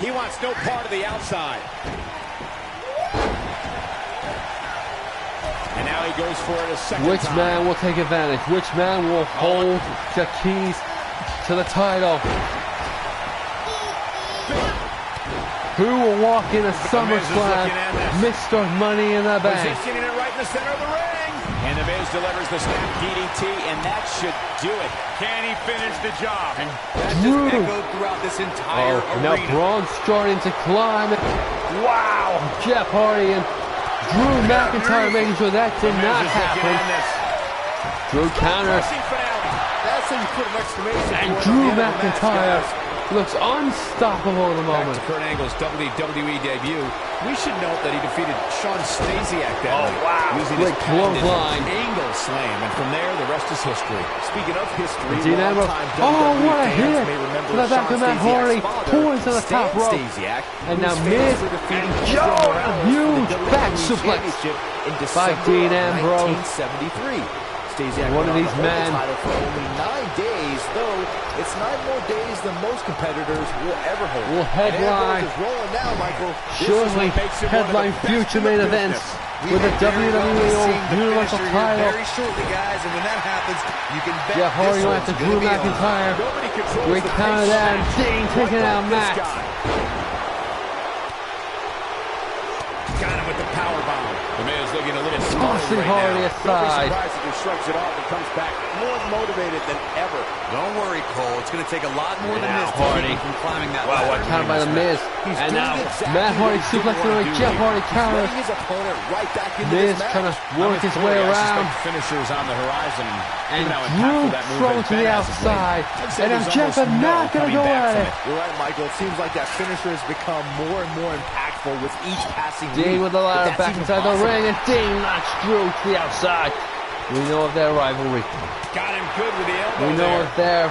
He wants no part of the outside. And now he goes for it a second Which time. man will take advantage? Which man will hold the keys to the title? Who will walk in a SummerSlam, Mr. Money in the Bank? Positioning it right in the center of the ring. And The Miz delivers the snap DDT, and that should do it. Can he finish the job? That Drew. just echoed throughout this entire Now arena. Braun's starting to climb. Wow! Jeff Hardy and Drew McIntyre making sure that did not happen. Drew counters. That's how you put an exclamation And point Drew on the end of the match, McIntyre guys. looks unstoppable at the Back moment. to Kurt Angle's WWE debut. We should note that he defeated Sean Stasiak that night. wow. Using Great his patented clothesline. angle slam. And from there, the rest is history. Speaking of history, Dean Ambrose. longtime Oh, WWE what a fans hit. may remember To the back Sean of Matt Stasiak's Hardy. father, Pulling to the Stan top rope. Stasiak, And who now was Miz famous for defeating and Joe Joe, a Morales huge for the back WWE suplex Championship in by December Dean of Ambrose. 1973. Stasiak One of won these the men. title for only 9 days, though it's 9 more days than most competitors will ever hold. Will headline. And Ambrose is rolling now, Michael. This is Surely what makes him one of the headline best future in the main business. events We with the are very well WWE seeing the Universal finisher here title. very shortly, guys, and when that happens, you can bet Jeff Hardy this going one's after gonna Drew be on. McIntyre. Nobody controls Great the counter pace there, and quite Dean taking like out this Matt. guy. Got him with the power bomb. The Miz looking a little Oh, smarter tossing Hardy aside. Surprised if he shrugs it off and comes back more motivated than ever. Don't worry, Cole. It's going to take a lot more than Now this to Hardy. keep him from climbing that Wow, ladder. what counter by the Miz. He's And doing now exactly Matt Hardy what he suplexing wanted away. to Jeff do. Hardy He's counters. letting his opponent right back into Miz this match. trying to work his way around. Finishers on the horizon. And Even how Drew impactful that move throws has to been the as of late. outside. I'd say And now there's Jeff almost and no Matt gonna coming go back at from it. You're right, Michael. It seems like that finisher has become more and more impactful with each passing Dean week. with the ladder If that's back even inside the possible. ring, and Dean knocks Drew to the outside. We know of their rivalry. Got him good with the elbow. We know of their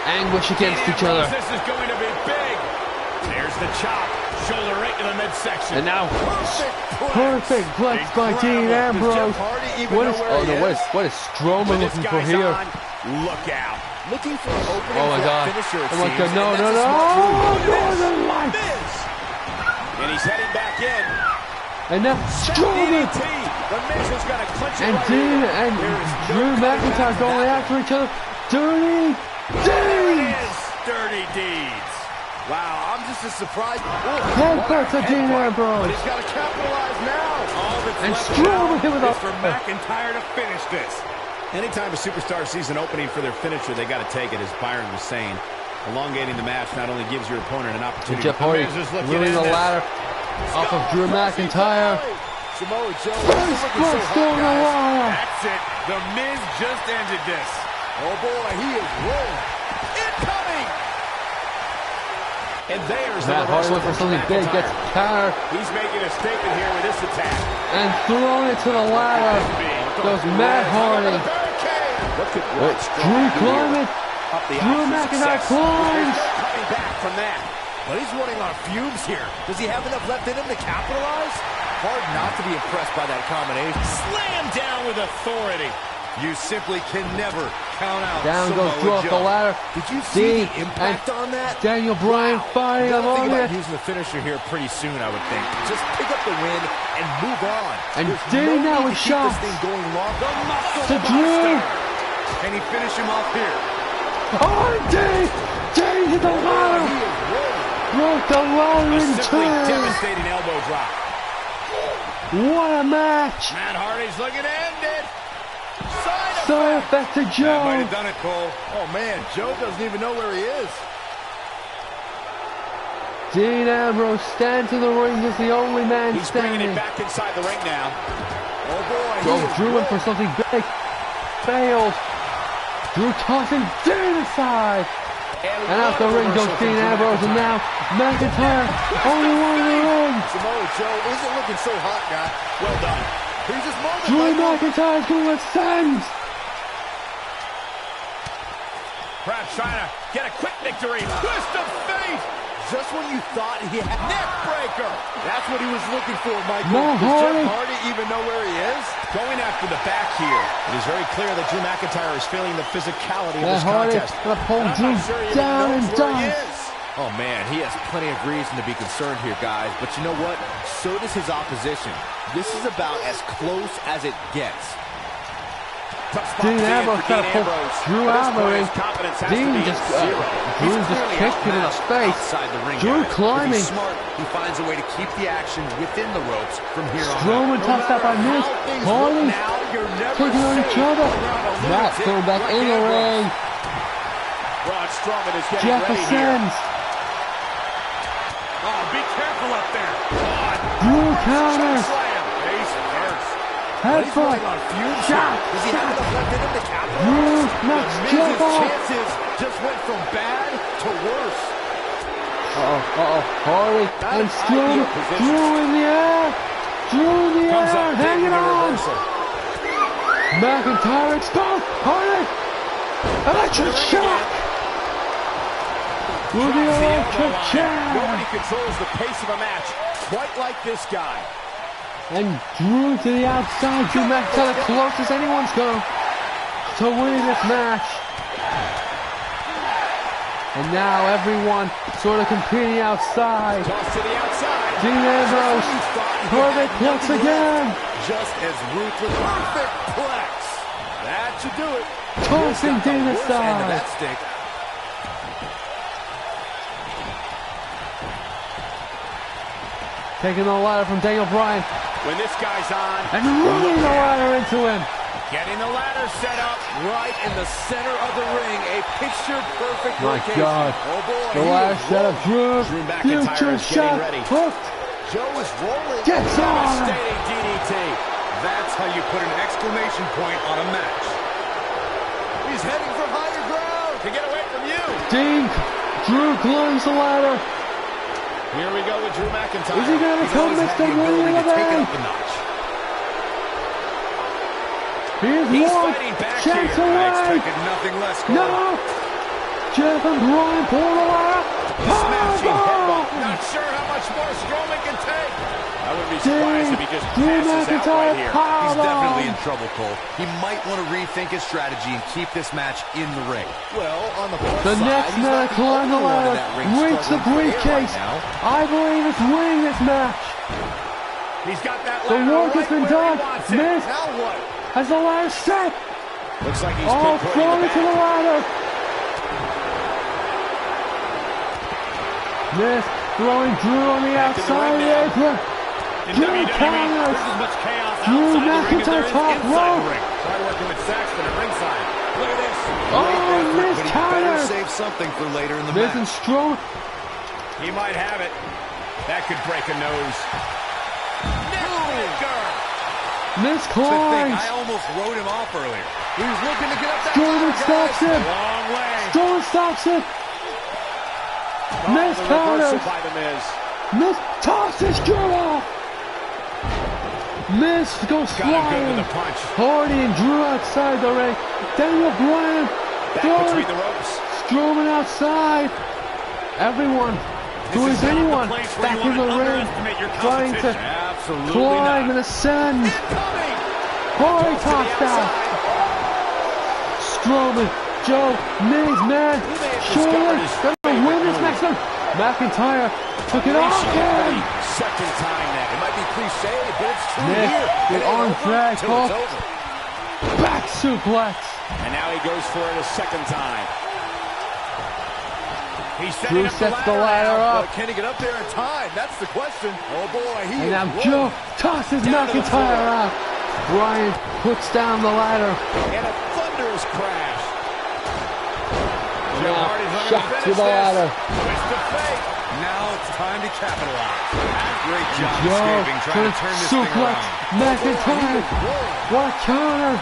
anguish against each other. This is going to be big. There's the chop. Shoulder right to the midsection. And now, Perfect perfect flex by Dean Ambrose. What is? Oh no! What is Strowman When this looking for guy's here? on, look out. Looking for an opening Oh my for a God! finisher, it Oh my seems, God! No! and No! that's a No! smart move. Oh, Northern Lights! Miz. And he's heading back in. And now Strowman DDT. The Miz is going to clinch it and right Dean here. and There is no Drew coming back McIntyre from going that. after each other. Dirty There it Deeds. is. Dirty deeds. Wow, I'm just as surprised. Headbutt to Dean But Ambrose. he's got to capitalize now. All that's And left Strowman now hit with is a- for McIntyre to finish this. Anytime a superstar sees an opening for their finisher, they got to take it, as Byron was saying. Elongating the match not only gives your opponent an opportunity. Jeff Hardy The Miz is looking moving in the this. ladder off of Drew McIntyre. Samoa Joe First looking so push hot, down the guys. ladder. That's it. The Miz just ended this. Oh boy, he is rolling. Incoming! And there's Matt the Hardy reversal went for from something big, McIntyre. gets counter He's making a statement here with this attack. and throwing it to the ladder. Goes Matt Hardy. What could But Drew climbing. Up the Drew opposite McIntyre success. climbs. Coming back from that. But he's running on fumes here. Does he have enough left in him to capitalize? Hard not to be impressed by that combination. Slam down with authority. You simply can never count out Down goes Samoa Drew off the Joe. ladder. Did you see Dean the impact and on that? Daniel Bryan fighting Gotta think along about it. using the finisher here pretty soon, I would think. Just pick up the win and move on. And There's Dean no now need is to keep shocked. this thing going long. To Drew. Can he finish him off here? Oh, and Dean! Dean hit the He ladder. is rolling. Broke the ladder in Simply two. devastating elbow drop. What a match. Matt Hardy's looking to end it. Side So back to That might Joe. have done it, Cole. Oh man, Joe doesn't even know where he is. Dean Ambrose stands in the ring as the only man He's bringing standing. it back inside the ring now. Oh boy, he Goes is Drew in for rolling. something big. Fails. Drew tossing Dean aside. And out the ring goes Dean Ambrose, and now McIntyre, only one in the ring. Samoa Joe isn't looking so hot, guy. Well done. He's just moving. Drew Michael. McIntyre's going to ascend. Perhaps trying to get a quick victory. Twist of fate. Just when you thought he had neck breaker. That's what he was looking for, Michael. No, Does Hardy. Jeff Hardy even know where he is? Going after the back here. It is very clear that Drew McIntyre is feeling the physicality of Matt this Hardy contest. going to pull And I'm Drew not sure he even down and knows where he done. is. Oh man, he has plenty of reason to be concerned here, guys. But you know what? So does his opposition. This is about as close as it gets. Tough spot Dean to be in Ambrose for trying Dean to pull Ambrose. Drew At this out of the point, ring. his confidence has to Dean be just, at zero. Drew He's just clearly kicked him in the outmatched face. outside the ring, Drew guys. If climbing. he's smart, he finds a way to keep the action within the ropes from here on out. Strowman tossed out by Miz. Hardy taking on each other. Matt going back in the ring. Braun Strowman is getting Jeff ready here. ascends. Oh, be careful up there. Oh, Drew counters. slam. Face first. He's Headbutt. running on fumes. Shot. Does he have enough left in him to capitalize? Drew knocks The Jeff Miz's off. chances just went from bad to worse. Hardy and Strowman. Drew in the air. Drew in the Comes air. up big Hanging with a on. reversal. McIntyre exposed. Hardy. Electric shock. With the Drops the electric elbow on chair. it. Nobody controls the pace of a match quite like this guy. And Drew to the outside. Drew McIntyre, the closest anyone's come to winning this match. And now everyone sort of competing outside. Toss to the outside. Dean Ambrose, perfect plex again. Just as ruthless. Perfect plex. That should do it. Tossing Got the Dean worst end of aside. that stick. Taking the ladder from Daniel Bryan. When this guy's on. And running the ladder into him. Getting the ladder set up. Right in the center of the ring. A picture-perfect My location. God. Oh, boy. The ladder set up. Drew McIntyre is getting ready. Hooked. Joe is rolling. Gets on. Devastating DDT. That's how you put an exclamation point on a match. He's heading for higher ground. To get away from you. Dink. Drew climbs the ladder. Here we go with Drew McIntyre. Is he going to come next to Money in the Bank? Here's one. Chance I away. expected nothing less, Cole. No. Jeff and Bryan pull the ladder. Smashing Powerbomb. headbutt. Not sure how much more Strowman can take. I wouldn't be surprised if he just Drew passes out right here. He's definitely in Powerbomb. trouble, Cole. He might want to rethink his strategy and keep this match in the ring. Well, on the flip The side, next he's man not to climb the only one in ladder that ring reaches the struggling for air briefcase. right now. I believe it's winning this match. He's got that The ladder work has right been where he done. wants it. Miz Now what? has the ladder set. Looks like he's Oh, pinpointing thrown the it to the back. ladder. Miz throwing Drew on the Back to the outside of ring the now. apron. In Drew WWE, counters. there's as much chaos Drew outside the ring as there McIntyre is top inside rope. the ring. Try working with Saxton at ringside. Look at this. Oh, Miz But he better counters. save something for later in the Miz and match. Strowman. He might have it. That could break a nose. Neckbreaker. Miz The thing, climbs. I almost wrote him off earlier. He was looking to get up that Strowman ladder, stops guys. him. Long way. Strowman stops him. Miz The reversal counters. by the Miz. Miz tosses Drew off. Miz goes Got him good flying. with a punch. Hardy and Drew outside the ring. Daniel Bryan Back throwing between the ropes. Strowman outside. Everyone, who is anyone, This is not the place where back you in the want to ring, underestimate your trying to competition. Absolutely climb not. and ascend. Incoming. Hardy To the tossed out. outside. Strowman, Joe, Miz, man, He may have surely discovered his gonna win this favorite match. No, McIntyre took it off Unleashing it for him. the second time now. It might be cliche, but it's true Miz here. with It ain't arm over drag till it's hook. over. Back suplex. And now he goes for it a second time. He's setting Drew up sets the ladder Well, up. can he get up there in time? That's the question. Oh, boy. He And is now rolling. Joe tosses Down to the McIntyre floor. out. Bryan puts down the ladder. And a thunderous crash. Joe Now, Hardy's looking shot to to finish the this. ladder. Twist of fate. Now it's time to capitalize. Great job Joe escaping, trying to turn this thing suplex around. McIntyre. What a counter.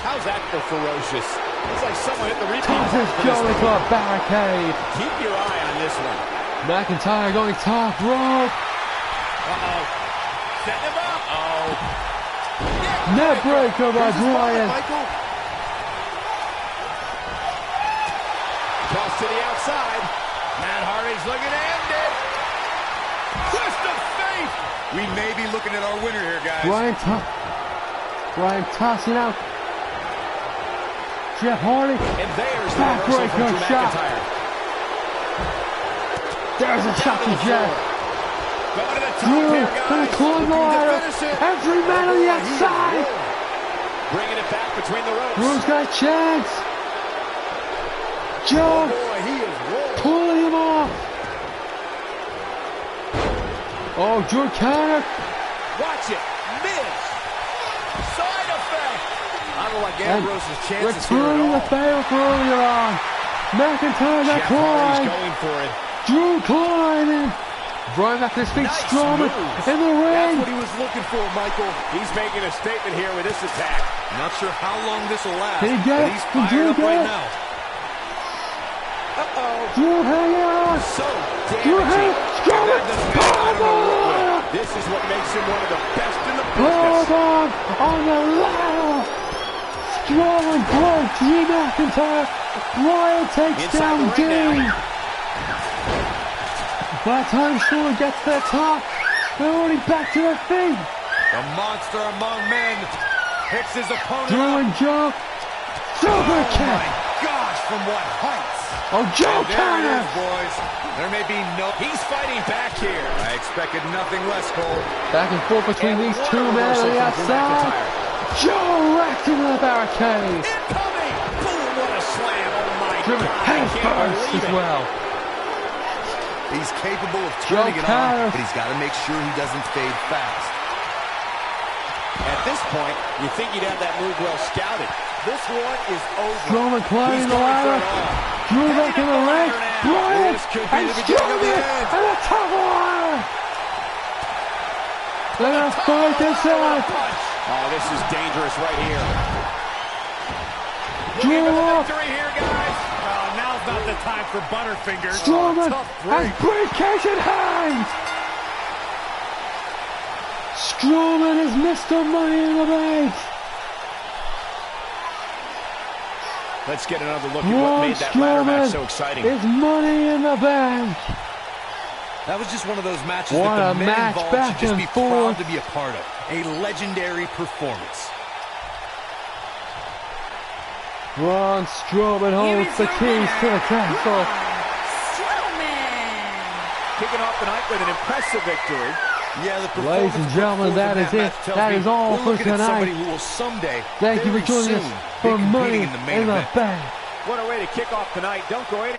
How's that for ferocious? It's like someone hit the repeat Tosses button for Joe this into thing. a barricade. Keep your eye on this one. McIntyre going top rope. Uh-oh. Setting him up. Oh. Net breaker by Here's his spot, Bryan. Michael. Toss to the outside. Matt Hardy's looking to end it. Twist of fate. We may be looking at our winner here, guys. Bryan tossing out. Jeff Hardy. And there's the reversal from Backbreaker Drew shot. McIntyre. There's a shot to Jeff. Going to the top Drew here, gonna guys. climb the ladder. finish it. Every man on the outside. Bringing it back between the ropes. Drew's got a chance. Joe Boy, he is rolling. pulling him off. Oh, Drew counter. Watch it. Miz. Side effect. I don't like And Ambrose's chances here returning the at all. favor for earlier on. McIntyre got Jeff Hardy's climb. going for it. Drew climbing. Bryan back to his feet. Nice Strowman move. in the That's ring. what he was looking for, Michael. He's making a statement here with this attack. Not sure how long this will last, Did he get but it? he's Did Drew fired up get right it? now. Drew hanging on. So Drew damaging. hanging. Strowman. Powerbomb. This is what makes him one of the best in the business. Powerbomb on the ladder. Strowman blows Drew McIntyre. Bryan takes Inside down the ring Dean. By the time Strowman gets to the top, they're already back to their feet. The monster among men picks his opponent Drew up. and Joe. Super Oh kick. my gosh, from what heights. Oh, Joe And there it counter. is, boys. There may be no... He's fighting back here. I expected nothing less, Cole. Back and forth between And these what two a men on reversal the from Drew outside. McIntyre. Joe racked into the barricade. Incoming! Boom, what a slam. Oh my Driven God. I head can't first believe as it. well. He's capable of turning it on, but he's got to make sure he doesn't fade fast. At this point, you think you'd have that move well scouted. This one is over. Strowman climbing the ladder. Drew back in the leg. Bryan and Strowman and the top of the ladder. They're going to fight this out. Oh, this is dangerous right here. Drew off. Here, guys. Now's not the time for Butterfingers. Strowman and briefcase in hand. Strowman is Mr. Money in the Bank. Let's get another look at what made that ladder match so exciting. It's Money in the Bank. That was just one of those matches What that a the men match, involved back should just and be forth. proud to be a part of. A legendary performance. Braun Strowman holds the keys to the castle. Strowman. Kicking off the night with an impressive victory. Yeah, the Ladies and gentlemen, that is it. That is all for tonight. Who will someday, Thank you for joining us for Money in the Bank. What a way to kick off tonight. Don't go in.